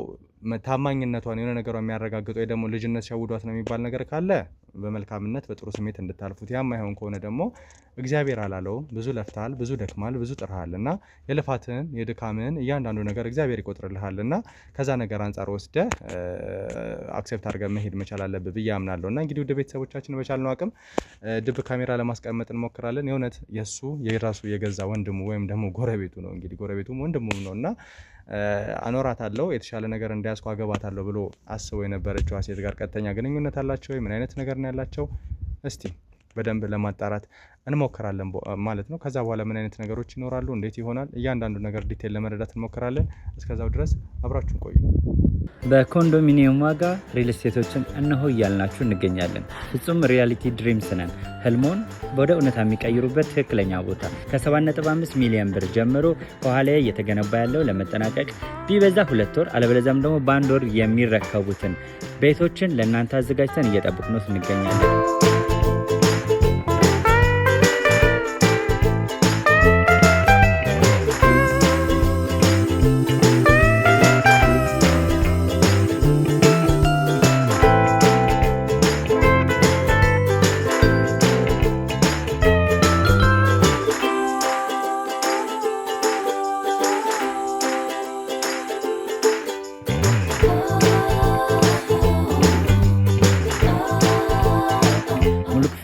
ታማኝነቷን የሆነ ነገሯ የሚያረጋግጠው ወይ ደግሞ ልጅነት ሸውዷት ነው የሚባል ነገር ካለ በመልካምነት በጥሩ ስሜት እንድታልፉት፣ ያም አይሆን ከሆነ ደግሞ እግዚአብሔር አላለውም። ብዙ ለፍተሃል፣ ብዙ ደክማል፣ ብዙ ጥረሃል እና የልፋትን የድካምን እያንዳንዱ ነገር እግዚአብሔር ይቆጥርልሃል እና ከዛ ነገር አንጻር ወስደ አክሴፕት አድርገን መሄድ መቻል አለብህ ብዬ አምናለሁ። እና እንግዲህ ወደ ቤተሰቦቻችን በቻልነው አቅም ድብ ካሜራ ለማስቀመጥ እንሞክራለን። የእውነት የእሱ የራሱ የገዛ ወንድሙ ወይም ደግሞ ጎረቤቱ ነው እንግዲህ ጎረቤቱም ወንድሙም ነው እና አኖራታለሁ የተሻለ ነገር እንዲያስኩ አገባታለሁ ብሎ አስቦ የነበረችው ሴት ጋር ቀጥተኛ ግንኙነት አላቸው? ምን አይነት ነገር ነው ያላቸው? እስቲ በደንብ ለማጣራት እንሞክራለን ማለት ነው። ከዛ በኋላ ምን አይነት ነገሮች ይኖራሉ፣ እንዴት ይሆናል፣ እያንዳንዱ ነገር ዲቴል ለመረዳት እንሞክራለን። እስከዛው ድረስ አብራችሁን ቆዩ። በኮንዶሚኒየም ዋጋ ሪል ስቴቶችን እነሆ እያልናችሁ እንገኛለን። ፍጹም ሪያሊቲ ድሪምስ ነን። ህልሞን ወደ እውነታ የሚቀይሩበት ትክክለኛ ቦታ ከ7.5 ሚሊዮን ብር ጀምሮ ከኋላ እየተገነባ ያለው ለመጠናቀቅ ቢበዛ 2 ወር አለበለዚያም ደግሞ በ1 ወር የሚረከቡትን ቤቶችን ለእናንተ አዘጋጅተን እየጠበቅነው እንገኛለን።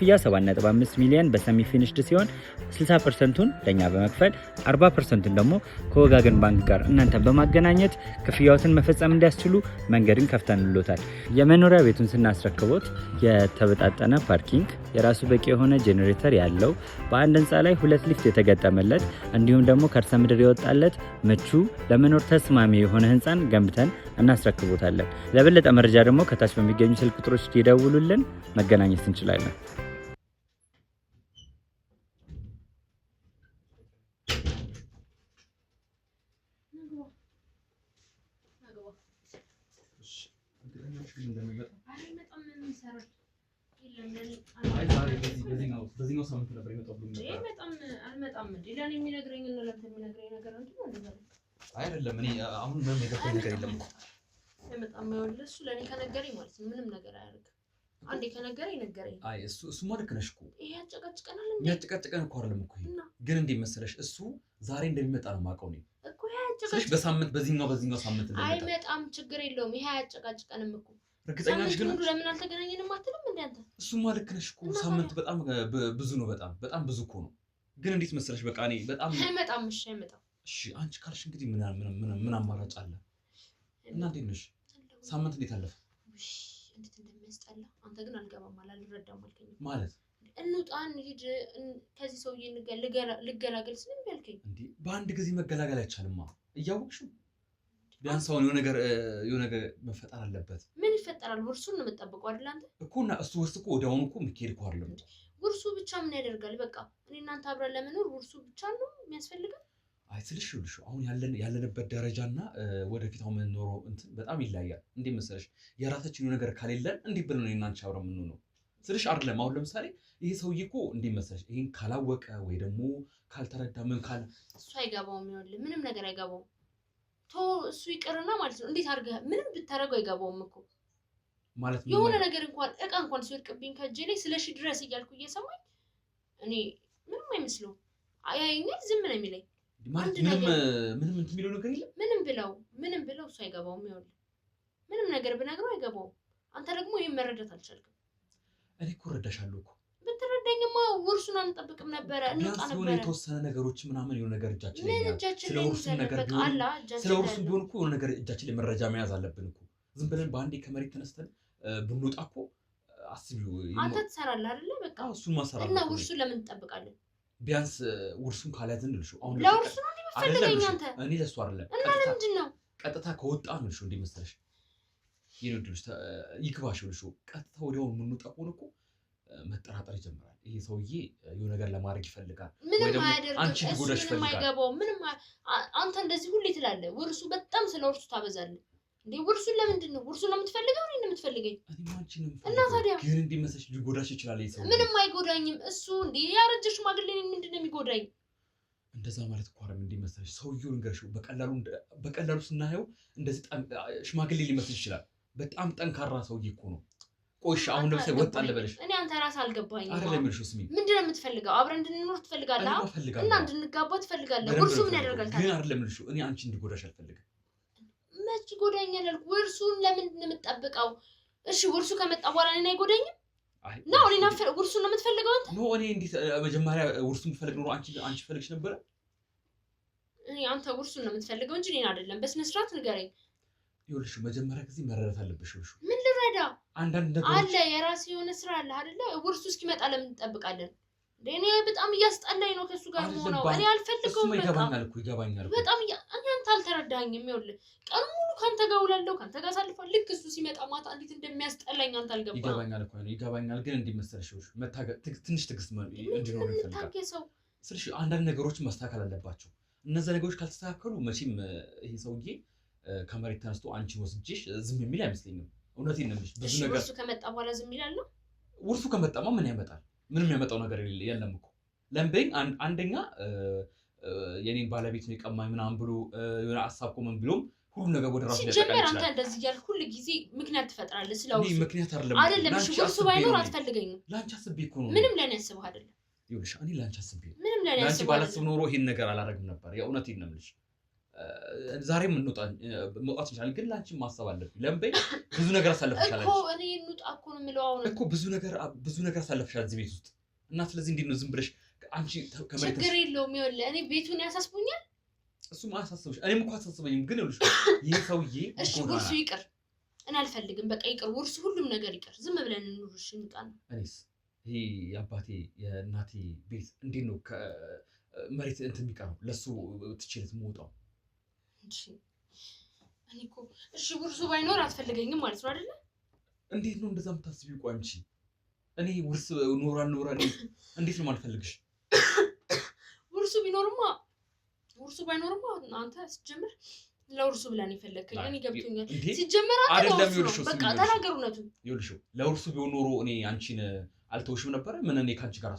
ክፍያ 7.5 ሚሊዮን በሰሚ ፊኒሽድ ሲሆን 60%ቱን ለኛ በመክፈል 40%ቱን ደግሞ ከወጋገን ባንክ ጋር እናንተ በማገናኘት ክፍያዎትን መፈጸም እንዲያስችሉ መንገድን ከፍተንሎታል። የመኖሪያ ቤቱን ስናስረክቦት የተበጣጠነ ፓርኪንግ፣ የራሱ በቂ የሆነ ጄኔሬተር ያለው በአንድ ህንፃ ላይ 2 ሊፍት የተገጠመለት እንዲሁም ደግሞ ከርሰ ምድር የወጣለት ምቹ ለመኖር ተስማሚ የሆነ ህንፃን ገንብተን እናስረክቦታለን። ለበለጠ መረጃ ደግሞ ከታች በሚገኙ ስልክ ቁጥሮች ይደውሉልን፣ መገናኘት እንችላለን። በዚህኛው ሳምንት ነበር የመጣው ብሎ አልመጣም እንዴ? ለኔ የሚነግረኝ እና ለአንተ የሚነግረኝ ነገር አንተ ነው እንደዛ አይደለም። እኔ አሁን ምንም የገባኝ ነገር የለም እኮ አይመጣም። ይኸውልህ እሱ ለኔ ከነገረኝ ማለት ነው ምንም ነገር አያደርግም። አንዴ ከነገረኝ ነገረኝ። አይ እሱማ ልክ ነሽ እኮ። ይሄ ያጨቃጭቀናል እንዴ? ያጨቃጭቀን እኮ አይደለም እኮ ይሄ ግን እንዴት መሰለሽ እሱ ዛሬ እንደሚመጣ ነው የማውቀው ነው እኮ። ይሄ ያጨቃጭቀን በሳምንት በዚህኛው ሳምንት እንደሚመጣ አይመጣም። ችግር የለውም። ይሄ ያጨቃጭቀንም እኮ እርግጠኛ ነሽ? ግን ለምን አልተገናኘንም አትልም እንዴ አንተ? እሱማ ልክ ነሽ እኮ። ሳምንት በጣም ብዙ ነው፣ በጣም ብዙ እኮ ነው። ግን እንዴት መሰለሽ በቃ እኔ በጣም አይመጣም። እሺ አይመጣም። እሺ አንቺ ካልሽ እንግዲህ ምን አማራጭ አለ? እና እንዴት ነሽ? ሳምንት እንዴት አለፈ? እሺ እንዴት እንደሚያስጠላ አንተ ግን አልገባም አልረዳም አልከኝ ማለት እንውጣ እንሂድ ከዚህ ሰውዬ ልገላገል ስለም ያልከኝ እንዴ? በአንድ ጊዜ መገላገል አይቻልማ እያወቅሽው። ቢያንስ አሁን የሆነ ነገር መፈጠር አለበት። ምን ይፈጠራል? ውርሱን ነው የምጠብቀው አይደል አንተ እኮ። እና እሱ ውስጥ እኮ ወዲያውኑ እኮ የሚካሄድ እኮ አይደለም። ውርሱ ብቻ ምን ያደርጋል? በቃ እኔ እናንተ አብረን ለመኖር ውርሱ ብቻ ነው የሚያስፈልገው። አይ ስልሽ አሁን ያለንበት ደረጃና ወደፊት አሁን የምንኖረው እንትን በጣም ይለያያል። እንዴት መሰለሽ የራሳችን ነገር ካሌለን እንዴት ብለን ነው እናንተ አብረን የምንኖረው ስልሽ አይደለም። አሁን ለምሳሌ ይሄ ሰውዬ እኮ እንዴት መሰለሽ ይሄን ካላወቀ ወይ ደግሞ ካልተረዳ ምን ካል እሱ አይገባውም። ይኸውልህ ምንም ነገር አይገባውም። እሱ ይቅርና ማለት ነው እንዴት አድርገህ ምንም ብታረገው አይገባውም እኮ ማለት ነው። የሆነ ነገር እንኳን ሲወድቅብኝ ከእጄ ላይ ስለሺ ድረስ እያልኩ እየሰማኝ እኔ ምንም አይመስለው አያየኛል፣ ዝም ነው የሚለኝ። ማለት ምንም እንትን የሚለው ነገር የለም። ምንም ብለው እሱ አይገባውም። ይኸውልህ ምንም ነገር ብነግረው አይገባውም። አንተ ደግሞ ይሄን መረዳት አልቻልክም። እኔ እኮ እረዳሻለሁ እኮ። ብትረዳኝማ ውርሱን አንጠብቅም ነበረ፣ እንውጣ ነበረ። የተወሰነ ነገሮች ምናምን የሆነ ነገር እጃችን ላይ እጃችን ስለ ውርሱ ነገር ቢሆን እኮ የሆነ ነገር እጃችን ላይ መረጃ መያዝ አለብን እኮ። ዝም ብለን በአንዴ ከመሬት ተነስተን ብንወጣ እኮ አስቢው። አንተ ትሰራለህ አይደለ? በቃ እሱን ማሰራለህ እና ውርሱን ለምን ትጠብቃለህ? ቢያንስ ውርሱን ካልያዝን ልልሽው አሁን ለውርሱ ነው እንደምትፈልገኝ አንተ። እኔ ለሱ አይደለም እና ለምንድን ነው ቀጥታ ከወጣ ነው ልልሽው። እንዴት መሰለሽ ይልድልሽ ይግባሽ ልልሽው። ቀጥታ ወዲያው የምንወጣ ከሆነ እኮ መጠራጠር ይጀምራል። ይሄ ሰውዬ የሆነ ነገር ለማድረግ ይፈልጋል ወይ ምንም ደግሞ አያደርግም። አንቺ ሊጎዳሽ እሱ ምንም ይፈልጋል። አይገባውም። ምንም አንተ እንደዚህ ሁሌ ትላለህ። ውርሱ በጣም ስለ ውርሱ ታበዛለህ እንዴ። ውርሱን ለምንድን ነው ውርሱን ነው የምትፈልገው? እኔ ነው የምትፈልገኝ? እኔ አንቺን ነው እና ታዲያ ግን እንዲመሰሽ ሊጎዳሽ ይችላል ይሄ ሰውዬ። ምንም አይጎዳኝም። እሱ እንዴ ያረጀ ሽማግሌ ምንድን ነው የሚጎዳኝ? እንደዛ ማለት እኮ አይደለም። እንዲመሰሽ ሰውዬው ንገርሽ በቀላሉ ስናየው እንደዚህ ሽማግሌ ሊመስል ይችላል። በጣም ጠንካራ ሰውዬ እኮ ነው። ቆይሽ አሁን ለምሳሌ ወጣ ልበልሽ። እኔ አንተ ራስህ አልገባኝም። አይደለም ልሽ ስሚ፣ ምንድን ነው የምትፈልገው? አብረን እንድንኖር ትፈልጋለህ እና እንድንጋባ ትፈልጋለህ። ውርሱ ምን ያደርጋል ታዲያ? ግን አይደለም ልሽ እኔ አንቺ እንዲጎዳሽ አልፈልግም። መች ጎዳኛል አልኩ። ውርሱን ለምንድን ነው የምትጠብቀው? እሺ ውርሱ ከመጣ በኋላ እኔን አይጎዳኝም? ነው እኔ ውርሱን ነው የምትፈልገው አንተ? ኖ እኔ እንዴት መጀመሪያ ውርሱን ብፈልግ ኖሮ አንቺ ፈልግሽ ነበረ? እኔ አንተ ውርሱን ነው የምትፈልገው እንጂ እኔን አይደለም። በስነ ስርዓት ንገረኝ። ይኸውልሽ መጀመሪያ ጊዜ መረዳት አለብሽ። ይኸውልሽ ምን ልረዳ? አንዳንድ ነገሮች አለ የራሴ የሆነ ስራ አለ አይደለ? ውርሱ እስኪመጣ ለምን እንጠብቃለን? እኔ በጣም እያስጠላኝ ነው ከሱ ጋር መሆነው። እኔ አልፈልገውም። በቃ ይገባኛል እኮ በጣም እኔ አንተ አልተረዳኸኝም። ይኸውልህ ቀን ሙሉ ካንተ ጋር ውላለሁ፣ ካንተ ጋር ሳልፋለሁ። ልክ እሱ ሲመጣ ማታ እንዴት እንደሚያስጠላኝ አንተ አልገባህም። ይገባኛል እኮ ነው ይገባኛል። ግን እንዲመሰልሽ ትንሽ ትዕግስት እንዲኖር ይፈልጋል ስልሽ አንዳንድ ነገሮች መስተካከል አለባቸው። እነዛ ነገሮች ካልተስተካከሉ መቼም ይሄ ሰውዬ ከመሬት ተነስቶ አንቺን ወስጄሽ ዝም የሚል አይመስለኝም። እውነቴን ነው የምልሽ። ብዙ ነገር ውርሱ ከመጣ በኋላ ዝም ይላል ነው? ውርሱ ከመጣማ ምን ያመጣል? ምንም ያመጣው ነገር የለም እኮ። ለምበኝ አንደኛ የኔን ባለቤት ነው የቀማኝ ምናምን ብሎ የሆነ ሀሳብ ቆመን ብሎም ሁሉ ነገር ወደ ራሱ ሊያጠቃ ይችላል። አንተ እንደዚህ እያልክ ሁሉ ጊዜ ምክንያት ትፈጥራለህ። ስለውሱ ምክንያት አይደለም። እሺ ውርሱ ባይኖር አትፈልገኝም። ላንቺ አስቤ እኮ ነው። ምንም ለኔ አስበህ አይደለም። ይኸውልሽ እኔ ላንቺ አስቤ ነው። ምንም ለኔ ላንቺ አስበህ ባላስብ ኖሮ ይሄን ነገር አላደርግም ነበር። የእውነቴን ነው የምልሽ። ዛሬም መውጣት ይችላል፣ ግን ላንቺ ማሰብ አለብኝ። ለምበይ ብዙ ነገር አሳልፈሻል እኮ እኔ እንውጣ እኮ ነው የምለው። አሁን እኮ ብዙ ነገር አሳልፈሻል እዚህ ቤት ውስጥ እና ስለዚህ እንዴት ነው ዝም ብለሽ አንቺ ከመሬት ችግር የለውም። ይኸውልህ እኔ ቤቱን ያሳስቡኛል። እሱም አያሳስብሽ፣ እኔም እኮ አሳስበኝም። ግን ይኸውልሽ ይሄ ሰውዬ እሺ ውርሱ ይቅር፣ እኔ አልፈልግም። በቃ ይቅር ውርሱ፣ ሁሉም ነገር ይቅር። ዝም ብለን እንኑር። እሺ እንውጣ ነው። እኔስ ይሄ የአባቴ የእናቴ ቤት እንዴት ነው ከመሬት እንትን የሚቀረው? ለሱ ትችልት የምወጣው እኔ እኮ እሺ ውርሱ ባይኖር አትፈልገኝም ማለት ነው አይደለ? እንዴት ነው እንደዛ የምታስቢው? ቆይ አንቺ እኔ ውርስ ኖራ እንዴት ነው የማልፈልግሽ? ውርሱ ባይኖርማ አንተ ሲጀምር ለውርሱ ብለን የፈለግከኝ እኔ ገብቶኛል። እንዴ ሲጀምር አይደለም። ለውርሱ ነው በቃ ተናገር እውነቱን። ይኸውልሽ ለውርሱ ቢሆን ኖሮ እኔ አንቺን አልተውሽም ነበረ። ምን እኔ ካንቺ ጋር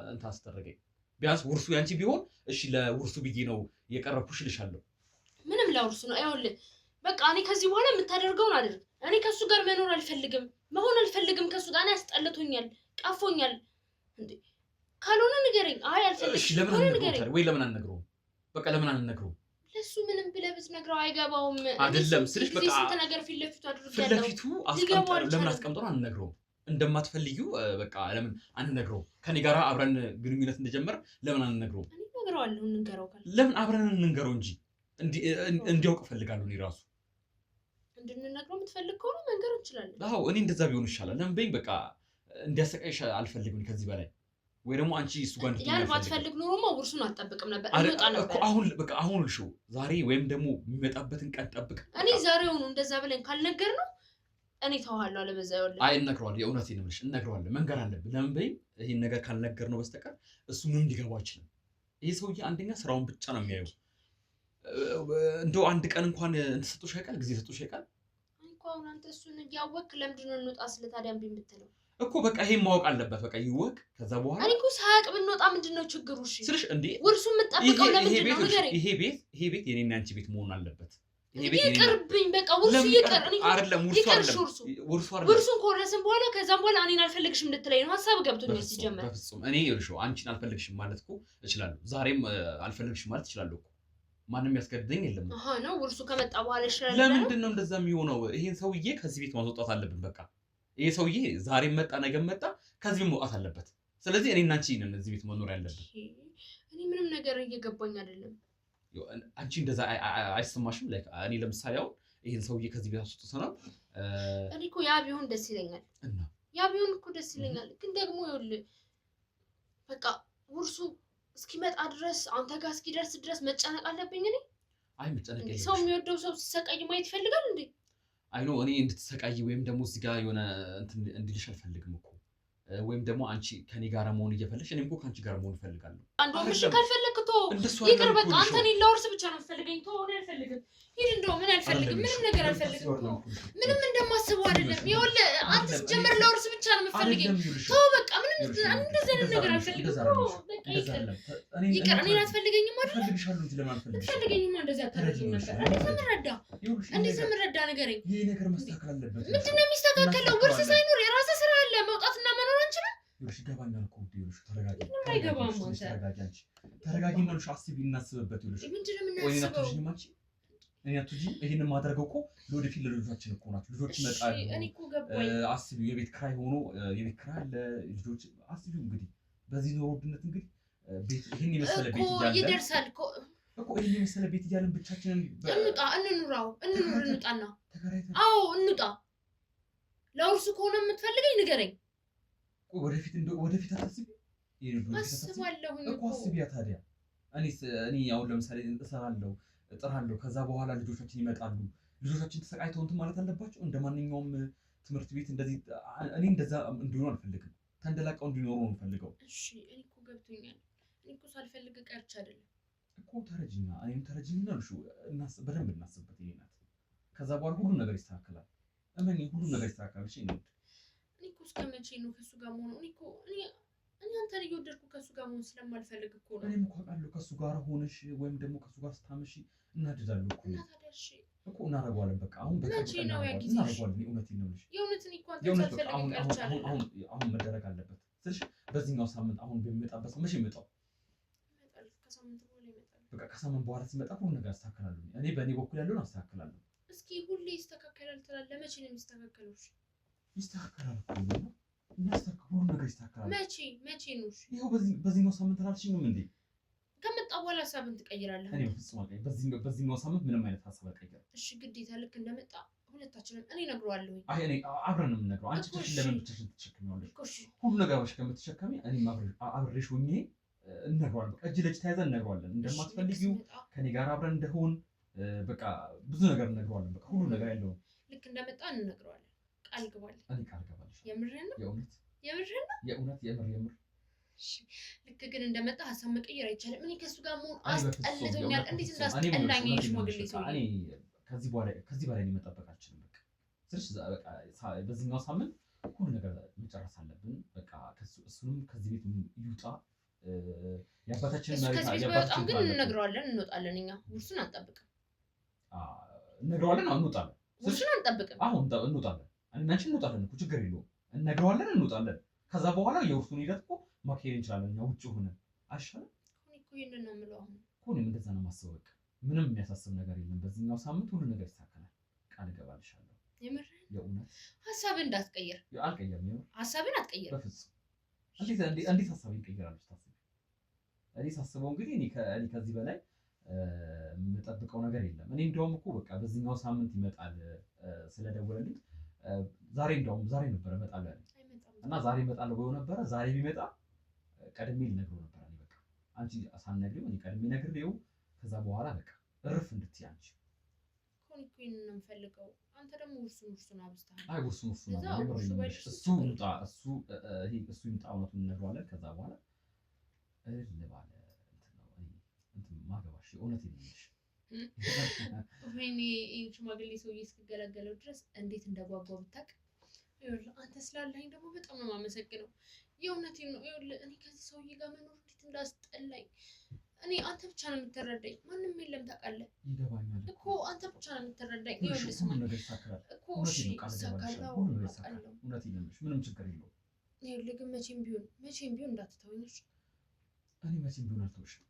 እንትን አስደረገኝ? ቢያንስ ውርሱ ያንቺ ቢሆን እሺ ለውርሱ ብዬ ነው የቀረብኩሽ እልሻለሁ። ምንም ለውርሱ ነው። ይኸውልህ በቃ እኔ ከዚህ በኋላ የምታደርገውን አድርግ። እኔ ከሱ ጋር መኖር አልፈልግም፣ መሆን አልፈልግም ከሱ ጋር። ያስጠልቶኛል፣ ቀፎኛል። እንዴ ካልሆነ ንገረኝ። አይ አልፈልግም። እሺ ለምን አንነግረውም? ወይ ለምን አንነግረውም? በቃ ለምን አንነግረውም? ለሱ ምንም ብለህ ብትነግረው አይገባውም። አይደለም ስልሽ በቃ ስንት ነገር ፊት ለፊቱ አድርጌያለሁ። ፊት ለፊቱ ለምን አስቀምጠን አንነግረውም? እንደማትፈልጊው በቃ ለምን አንነግረውም? ከኔ ጋር አብረን ግንኙነት እንደጀመረ ለምን አንነግረውም? እኔ እነግረዋለሁ። እንንገረው ካለ ለምን አብረን እንንገረው እንጂ እንዲያውቅ እፈልጋለሁ። እኔ ራሱ እንድንነግረው የምትፈልግ ከሆነ መንገር እንችላለን። አዎ እኔ እንደዛ ቢሆን ይሻላል። ለምን በይኝ በቃ እንዲያሰቃይሽ አልፈልግም ከዚህ በላይ። ወይ ደግሞ አንቺ እሱ ጋር ያን ባትፈልግ ኖሮማ ውርሱን አትጠብቅም ነበር፣ እንወጣ ነበር። አሁን ልሽው ዛሬ ወይም ደግሞ የሚመጣበትን ቀን ጠብቅ። እኔ ዛሬውኑ እንደዛ ብለን ካልነገር ነው እኔ ተዋሃለሁ። አለበዛ ይወለ አይ እነግረዋለሁ። የእውነቴን ነው የምልሽ እነግረዋለሁ። መንገር አለብን። ለምን በይኝ ይሄን ነገር ካልነገር ነው በስተቀር እሱ ምንም ሊገባው አይችልም። ይሄ ሰውዬ አንደኛ ስራውን ብቻ ነው የሚያየው። እንደው አንድ ቀን እንኳን እንተሰጥቶሽ አይቀር ጊዜ ሰጥቶሽ አይቀር እንኳን አሁን አንተ እሱን እያወቅህ ለምንድን ነው እንውጣ ስለ ታዲያ እምቢ የምትለው? እኮ በቃ ይሄን ማወቅ አለበት። በቃ ይወቅ። ከዛ በኋላ እኔ እኮ ሳያውቅ ብንወጣ ምንድን ነው ችግሩ? እሺ ስልሽ እንዴ ውርሱ የምጠብቀው ለምንድን ነው ንገረኝ። ይሄ ቤት የኔና አንቺ ቤት መሆን አለበት። ይሄ ቤት ይቅርብኝ በቃ ውርሱ ይቅር። እኔ አይደለም ውርሱን ከወረስን በኋላ ከዛም በኋላ እኔን አልፈልግሽም እንድትለኝ ነው ሀሳብ ገብቶኛል። ሲጀመር በፍጹም እኔ ይልሽው አንቺን አልፈልግሽም ማለት እኮ እችላለሁ። ዛሬም አልፈልግሽም ማለት እችላለሁ እኮ ማንም ያስገድደኝ የለም። አሃ ነው ውርሱ ከመጣ በኋላ ይችላል። ለምንድን ነው እንደዛ የሚሆነው? ይሄን ሰውዬ ከዚህ ቤት ማስወጣት አለብን። በቃ ይሄ ሰውዬ ዛሬም መጣ ነገም መጣ ከዚህ መውጣት አለበት። ስለዚህ እኔና አንቺ ነን እዚህ ቤት መኖር ያለብን። እኔ ምንም ነገር እየገባኝ አይደለም። አንቺ እንደዛ አይሰማሽም? ላይክ እኔ ለምሳሌ አሁን ይሄን ሰውዬ ከዚህ ቤት አስወጥተናል። እኔ እኮ ያ ቢሆን ደስ ይለኛል እና ያ ቢሆን እኮ ደስ ይለኛል። ግን ደግሞ ይኸውልህ በቃ ውርሱ እስኪመጣ ድረስ አንተ ጋር እስኪደርስ ድረስ መጨነቅ አለብኝ እኔ? አይ መጨነቅ የለብሽም። ሰው የሚወደው ሰው ሲሰቃይ ማየት ይፈልጋል እንዴ? አይ ነው እኔ እንድትሰቃይ ወይም ደግሞ እዚህ ጋር የሆነ እንትን እንዲልሽ አልፈልግም እኮ። ወይም ደግሞ አንቺ ከኔ ጋር መሆን እየፈለግሽ እኔም እኮ ከአንቺ ጋር መሆን እፈልጋለሁ። አንዱ ምሽ ካልፈለክ ቶ ይቅር በቃ አንተ እኔን ለወርስ ብቻ ነው የምትፈልገኝ። ቶ እኔ አልፈልግም። ሂድ እንደው ምን አልፈልግም። ምንም ነገር አልፈልግም። ምንም እንደማስበው አይደለም። ይኸውልህ አንተ ስትጀምር ለወርስ ብቻ ነው የምትፈልገኝ። ቶ በቃ ምንም እንደዚህ አይነት ነገር አልፈልግም። በቃ ይቅር እኔን አትፈልገኝም አይደል? እፈልግሻለሁ እንጂ ለምን አልፈልግሽም? አትፈልገኝማ እንደዚህ አታደርግም ነበር። እንዴት ነው የምረዳ ንገረኝ። ይሄ ነገር መስተካከል አለበት። ምንድን ነው የሚስተካከለው? ውርስ ሳይኖር የራስህ ስራ አለ። መውጣትና መኖር አንችልም። ይኸውልሽ ይገባኛል እኮ ይኸውልሽ ተረጋጊ። አይገባም አንተ ተረጋጊ አንቺ ተረጋጊ እና ልሽ አስቢ እናስብበት። ይኸውልሽ ምንድን ነው የምናስበው? እኔ አትጂ ይሄንን ማድረገው እኮ ለወደፊት ለልጆቻችን እኮ ናቸው። ልጆች ይመጣሉ። እኔ እኮ ገባኝ። አስቢ የቤት ኪራይ ሆኖ የቤት ኪራይ አለ። ልጆች አስቢው እንግዲህ በዚህ ኑሮ ውድነት እንግዲህ ቤት ይሄን የመሰለ ቤት እያለ ይደርሳል እኮ ይሄን የመሰለ ቤት እያለን ብቻችንን እንውጣ እንኑራው እንውጣና አዎ እንውጣ። ለውርሱ ከሆነ የምትፈልገኝ ንገረኝ። ወደፊት አታስቢ። አስባለሁኝ እኮ አስቢያ ታዲያ እኔ አሁን ለምሳሌ እሰራለሁ እጥራለሁ። ከዛ በኋላ ልጆቻችን ይመጣሉ። ልጆቻችን ተሰቃይተው እንትን ማለት አለባቸው። እንደማንኛውም ትምህርት ቤት እንደዚህ እኔ እንደዛ እንዲሆኑ አልፈልግም። ተንደላቀው እንዲኖሩ ነው የምፈልገው። እሺ እኔ እኮ ገብቶኛል። እኔ እኮ ሳልፈልግ ቀርቼ አይደለም እኮ ተረጅኛ እኔም ተረጅኝና ልሹ በደንብ እናስብበት። ይሄ ናት። ከዛ በኋላ ሁሉም ነገር ይስተካከላል። እመኝ ሁሉም ነገር ይስተካከላል። እሺ እኔ እኮ እስከ መቼ ነው ከሱ ጋር መሆኑ? እኔ አንተን እየወደድኩ ከሱ ጋር መሆን ስለማልፈልግ እኮ ነው። እኔም እኮ አውቃለሁ ከሱ ጋር ሆነሽ ወይም ደግሞ ከሱ ጋር ስታመሺ እናድዳለሁ እኮ እና ታዲያ እሺ እኮ እናደርገዋለን። በቃ አሁን መቼ ነው ያ ጊዜ? እናደርገዋለን። እውነቴን ነው ልሽ የእውነትን እኮ አንተን ሳልፈልግ ቀርቻለሁ። አሁን መደረግ አለበት ስልሽ በዚህኛው ሳምንት አሁን በሚመጣበት መቼ ይመጣው? ይመጣል ከሳምንት በኋላ ይመጣል። በቃ ከሳምንት በኋላ ሲመጣ ሁሉ ነገር አስተካክላለሁ። እኔ በእኔ በኩል ያለውን አስተካክላለሁ። እስኪ ሁሌ ይስተካከላል ትላለህ። መቼ ነው የሚስተካከለው? ይስተካከላል እኮ ነው እናስተካክል። ሁሉ ነገር ይስተካከላል። መቼ ነው? ይኸው በዚህኛው ሳምንት አላልሽኝም እንዴ? ከመጣ በኋላ ሀሳብን ትቀይራለህ። እኔ ፍጹም አልቀይርም። በዚህኛው ሳምንት ምንም አይነት ሀሳብ አልቀይርም። እሺ ግዴታ ልክ እንደመጣ ሁለታችንም እኔ እነግረዋለሁ። እኔ አብረን ነው የምንነግረው። አንቺ ለምን ብቻሽን ትሸከሚዋለሽ? ሁሉ ነገሮች ከምትሸከሚ እኔም አብሬሽ ሆኜ እነግረዋለን። በቃ እጅ ለእጅ ተያይዘን እነግረዋለን። እንደማትፈልጊው ከኔ ጋር አብረን እንደሆን በቃ ብዙ ነገር እነግረዋለን። በቃ ሁሉ ነገር ያለውን ልክ እንደመጣ እንነግረዋለን። ቃል ግባለሁ። እኔ ቃል ገባለሁ። የምርህን ነው? የእውነት የምር። ልክ ግን እንደመጣ ሀሳብ መቀየር አይቻልም። እኔ ከሱ ጋር መሆን አስጠልቶኛል። እንዴት እንዳስጠላኝ ሽማግሌ ሰው። እኔ ከዚህ በላይ መጠበቅ አልችልም። በቃ ስለሽ በቃ በዚህኛው ሳምንት ሁሉ ነገር መጨረስ አለብን። በቃ እሱንም ከዚህ ቤት ይውጣ። የአባታችን ከዚህ ቤት በጣም ግን እንነግረዋለን። እንወጣለን። እኛ ውርሱን አንጠብቅም። እንነግረዋለን። እንወጣለን። ውርሱን አንጠብቅም። አሁን እንወጣለን። አንቺ እንወጣለን እኮ ችግር የለውም። እነግረዋለን። እንወጣለን። ከዛ በኋላ የውርሱን ሂደት እኮ ማካሄድ እንችላለን። እኛ ውጭ ሆነን አይሻልም? እኮ ይሄንን ነው የምለው። አሁን እኮ እኔም እንደዛ ነው የማስበው። በቃ ምንም የሚያሳስብ ነገር የለም። በዚህኛው ሳምንት ሁሉ ነገር ይስተካከላል። ቃል እገባልሻለሁ። የምር የእውነት ሀሳብን እንዳትቀይር። አልቀየርም። የምር ሀሳብን አትቀይር በፍጹም። እንዴት ሀሳብን ይቀየራል ታስቢ? እኔ ሳስበው እንግዲህ እኔ ከዚህ በላይ የምጠብቀው ነገር የለም። እኔ እንደውም እኮ በቃ በዚህኛው ሳምንት ይመጣል ስለደወለልኝ ዛሬ ነበረ እመጣለሁ ያለኝ እና ዛሬ እመጣለሁ ብሎ ነበረ። ዛሬ ቢመጣ ቀድሜ ልነግረው ነበር። እኔ በቃ አንቺ ሳትነግሪው እኔ ቀድሜ ነግሬው ከዛ በኋላ በቃ እርፍ እንድትይ አንቺ እኮ ይሄንን ነው የምፈልገው። አንተ ደግሞ ውርሱን አብዝተሃል። አይ ውርሱን እሱ ይምጣ፣ እውነቱን እንነግረዋለን። ከዛ በኋላ ባለ እንትን ማገባሽ እውነቴን ነው የምልሽ። ወይኔ ይሄን ሽማግሌ ሰውዬ እስክገላገለው ድረስ እንዴት እንደጓጓው ብታውቅ። ይኸውልህ አንተ ስላለኝ ደግሞ በጣም ነው የማመሰግነው። የእውነቴን ነው። ይኸውልህ እኔ ከዚህ ሰውዬ ጋር መኖር እንዴት እንዳስጠላኝ። እኔ አንተ ብቻ ነው የምትረዳኝ፣ ማንም የለም ታውቃለህ። ይገባኛል እኮ አንተ ብቻ ነው የምትረዳኝ። ይኸውልህ ስማኝ እኮ እሺ፣ ይሳካል። እውነቴን ነው ምንም ችግር የለውም። ይኸውልህ ግን መቼም ቢሆን እንዳትተወኝ። እኔ መቼም ቢሆን አልተውሽም።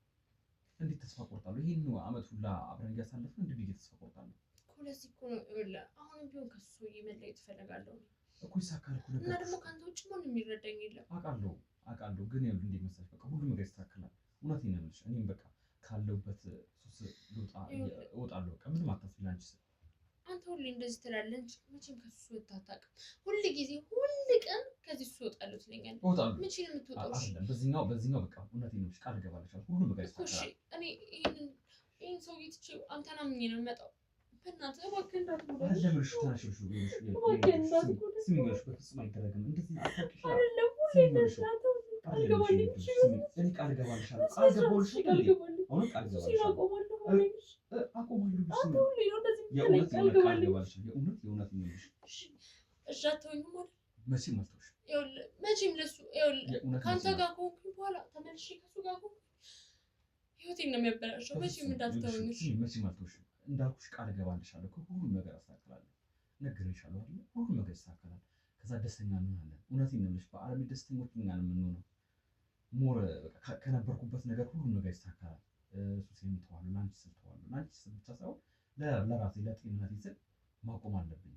እንዴት ተስፋ ቆርጣለሁ? ይሄን አመት ሁላ አብረን እያሳለፍን እንዴት ብዬ ተስፋ ቆርጣለሁ? እኮ ለዚህ እኮ ነው ይኸውልህ አሁንም ቢሆን ከሱ ሰውዬ መለየት እፈልጋለሁ እኮ። ይሳካል እኮ እና ደግሞ ከአንተ ውጭ ማንም የሚረዳኝ የለም። አውቃለሁ ግን ይኸውልህ እንዴት መሰለሽ በቃ ሁሉም ነገር ይስተካከላል። እውነቴን ነው የምልሽ። እኔም በቃ ካለሁበት ሱስ እወጣለሁ። በቃ ምንም አታስቢ አንቺ። አንተ ሁሌ እንደዚህ ትላለህ እንጂ መቼም ከሱ ወጥተህ አታውቅም። ሁል ቀን ከዚህ ሱስ እወጣለሁ ትለኛለህ። እወጣለሁ። መቼ ነው የምትወጣው? አይደለም በዚህኛው በቃ እውነቴን ነው የምልሽ። ቃል እገባልሻለሁ ሁሉም ነገር ይስተካከላል። እኔ ይሄን ሰውዬ ትቼ አንተን አምኜ ነው የምመጣው። በእናትህ እባክህ እንዳትጎዳ አይደለም ተናሽሽ እባክህ እንዳትጎዳ ስሚሽ በፍጹም አይደረግም እንደዚህ አታውቂሽ አይደለም ሁሌ እንደናንተ ቃል ገባልኝ እኔ ቃል ገባልሻለሁ ቃል ገባልሽ አሁን ቃል ገባልሻለሁ አቆማለሁ የእውነት ቃል ገባልሻለሁ የእውነት ነው እሺ አትሆኝም ማለት መቼም አልተውሽ ይኸውልህ መቼም ለሱ ይኸውልህ ከአንተ ጋር ከሆንኩኝ በኋላ ተመልሼ ከሱ ጋር ከሆንኩኝ ህይወቴን ነው የሚያበላሸው መቼም እንዳትተወኝ መቼም አልተውሽ እንዳልኩሽ ቃል ገባልሻለሁ ሁሉም ነገር አስተካክላለሁ ነግሬሻለሁ አይደል ሁሉም ነገር ይስተካከላል ከዛ ደስተኛ እንሆናለን እውነቴን ነው የምልሽ በዓለም ደስተኞች እኛ ነን የምንሆነው ሞር ከነበርኩበት ነገር ሁሉም ነገር ይስተካከላል ሱሴን ተዋለሁ ላንቺ ስል ተዋለሁ ላንቺ ስል ብቻ ሳይሆን ለራሴ ለጤንነቴ ስል ማቆም አለብኝ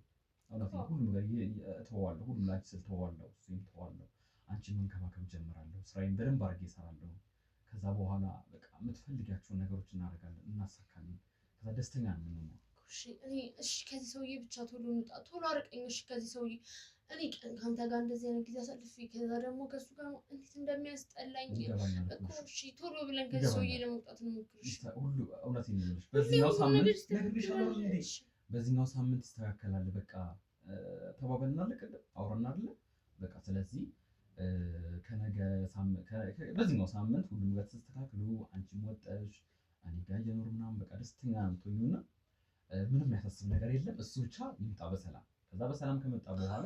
እውነቴን ሁሉም ነገር ተዋለሁ ሁሉም ላንቺ ስል ተዋለሁ ሱሴን ተዋለሁ አንቺን መንከባከብ ጀምራለሁ ስራዬን በደንብ አድርጌ እሰራለሁ ከዛ በኋላ በቃ የምትፈልጊያቸውን ነገሮች እናደርጋለን እናሳካለን ከዛ ደስተኛ ነው የምንሆነው እሺ እኔ እሺ ከዚህ ሰውዬ ብቻ ቶሎ እንውጣ ቶሎ አርቀኝ እሺ ከዚህ ሰውዬ እኔ ከአንተ ጋር እንደዚህ አይነት ጊዜ አሳልፌ ከዛ ደግሞ ከሱ ጋር እንዴት እንደሚያስጠላኝ እኮ እሺ ቶሎ ብለን ከዚህ ሰውዬ ለመውጣት እንሞክር እሺ ሁሉ እውነቴን ነው የምልሽ በዚህኛው ሳምንት ነግሬሻለሁ እንዴ በዚህኛው ሳምንት ይስተካከላል በቃ ተባበልና ለቀደ አውራና አይደለ በቃ ስለዚህ ከነገ ሳምንት በዚህኛው ሳምንት ሁሉም ጋር ተስተካክሉ አንቺም ወጣሽ እኔ ጋር እየኖር ምናምን በቃ ደስተኛ ምትሆኝና ምንም ያሳስብ ነገር የለም እሱ ብቻ ይምጣ በሰላም ከዛ በሰላም ከመጣ በኋላ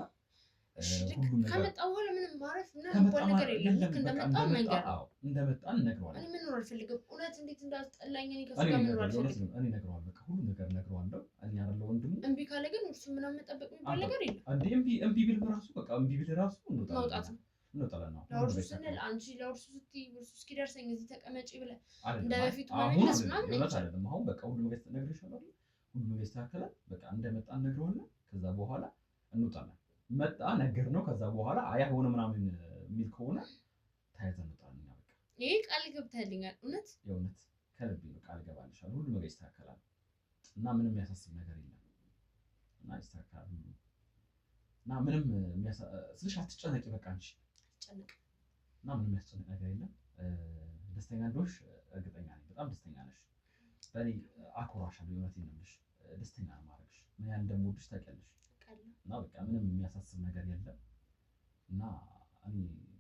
ሁሉም ነገር ከመጣ በኋላ ምንም ማረፍ ምንም ነገር የለም ልክ እንደመጣ መንገር እንደመጣን ነግረዋለሁ እኔ ምን ነው አልፈልግም እውነት እንዴት እንዳስጠላኝ እኔ ከሱ ጋር ምን ነው አልፈልግም እኔ ነግረዋለሁ በቃ ሁሉ ነገር ነግረዋለሁ እኔ አይደለ ወንድሙ እምቢ ካለ ግን እርሱ ምናምን መጠበቅ የሚባል ነገር የለም አንዴ እምቢ ቢል ራሱ በቃ እምቢ ቢል ራሱ እንወጣለን ነው ለእርሱ ስንል አንቺ ለእርሱ ስትይ እርሱ እስኪደርሰኝ እዚህ ተቀመጪ ብለህ እንደ በፊቱ መመለስ ምናምን አይደለም አሁን በቃ ሁሉ ነገር ነግሬሻለሁ ሁሉ ነገር ይስተካከላል በቃ እንደመጣን ነግረዋለሁ ከዛ በኋላ እንወጣለን መጣ ነገር ነው ከዛ በኋላ አይሆነ ምናምን የሚል ከሆነ ታይተን እንወጣለን በቃ ይሄ ቃል ገብተህልኛል እውነት የእውነት ከልብ ቃል ገባልሻለሁ ሁሉ ነገር ይስተካከላል እና ምንም የሚያሳስብ ነገር የለም እና ይስተካከላል እና ምንም ስለሽ አትጨነቂ በቃ አንቺ አትጨነቅ እና ምንም የሚያስጨንቅ ነገር የለም ደስተኛ እንደሆንሽ እርግጠኛ ነኝ በጣም ደስተኛ ነሽ በእኔ አኮራሻለሁ የእውነቴን ነው የምልሽ ደስተኛ ነው ማድረግሽ ምን ያህል እንደምወድሽ ታውቂያለሽ እና በቃ ምንም የሚያሳስብ ነገር የለም እና እኔ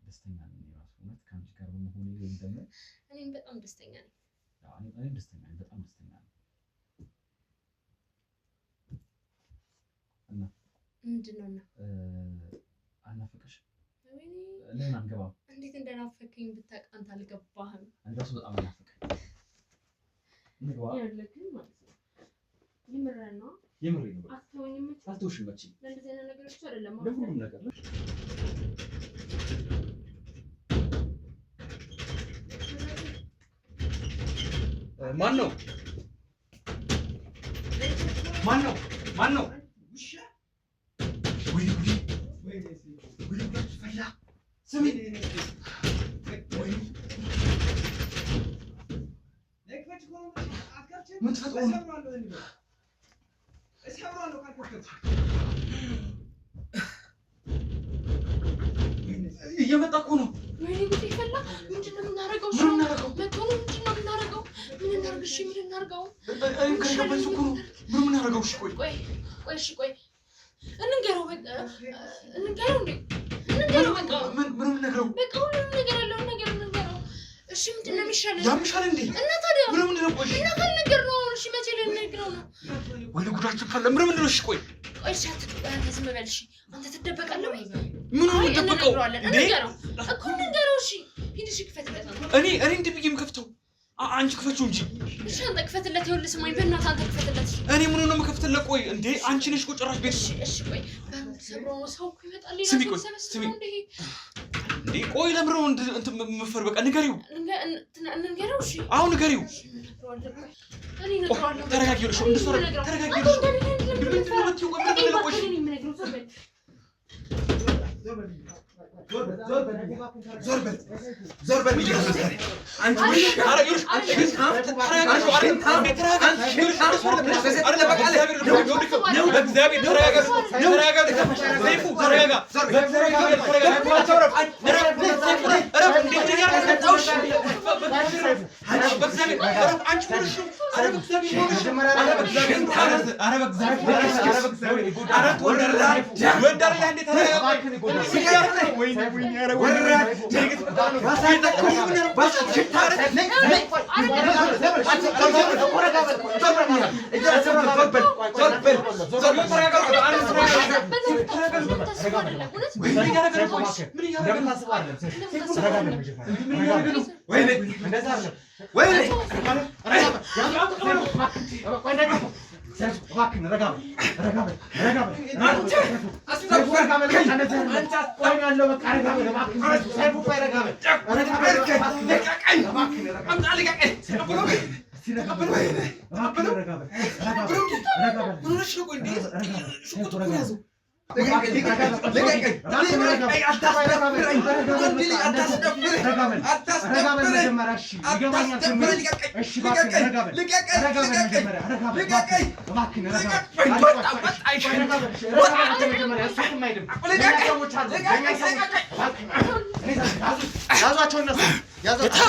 ደስተኛ ነኝ ራሱ እውነት ከአንቺ ጋር በመሆኔ ወይም ደግሞ እኔም በጣም ደስተኛ ነኝ እኔም ደስተኛ ነኝ በጣም ደስተኛ ነኝ እና ምንድን ነው እና አልናፈቀሽ ለምን አንገባም እንዴት እንደናፈቀኝ ብታውቅ አንተ አልገባህም እንደሱ በጣም ናፈቀኝ እንግባ ያለክን ማለት ነው ይምረን ነው የምሬን ነው አትተወኝም አልተውሽም መቼ ለእንደዚህ አይነት ነገሮች አይደለም ለሁሉም ነገር ነው ማን ነው ውሻ ወይ ፈላ ስሚ ምን ተፈጥሮ ነው እየመጣ እኮ ነው ወይኔ ጉዴ ፈላ ምንድን ነው የምናደርገው መጥቶ ነው ምንድን ነው የምናደርገው ምን እናድርግ እሺ ምን እናድርገው እኔም ከገባኝ እኮ ነው ምን እናደርገው እሺ ቆይ እሺ ቆይ እንንገረው በቃ እንንገረው እንዴ እንንገረው በቃ ምን ነግረው በቃ ሁሉም ነገር ያለውን ነገር እንንገረው እሺ ምንድን ነው የሚሻለው ያምሻል እንዴ እና ታዲያ ምን ነው ቆይ እና ካልነገር ነው እሺ መቼ ልንነግረው ነው ወይ ጉዳችን ፈለ ምን ነው እሺ ቆይ እሺ ዝም በል እሺ አንተ ትደበቃለህ ወይ ምን ነው የምትደበቀው እንዴ እኮ እንንገረው እሺ ሂድ እሺ ክፈትለት እኔ እንዴ ብዬ የምከፍተው አንቺ ክፈችው እንጂ እሺ አንተ ክፈትለት ይኸውልህ ስማኝ በእናትህ አንተ ክፈትለት እኔ ምን ነው የምከፍትለት ቆይ እንዴ አንቺ ነሽ እኮ ጭራሽ ቤት እሺ ቆይ ሰብሮ ነው ሰው እኮ ይመጣል ስሚ ቆይ ስሚ እንዴ ቆይ ለምሮ እንትን መፈር በቃ ንገሪው እንንገረው እሺ አሁን ንገሪው እኔ ነግረዋለሁ ተረጋጊ ነው እንደሱ ተረጋጊ ነው ዞር በል ብዬሽ ዛሬ አንቺ ያዟቸው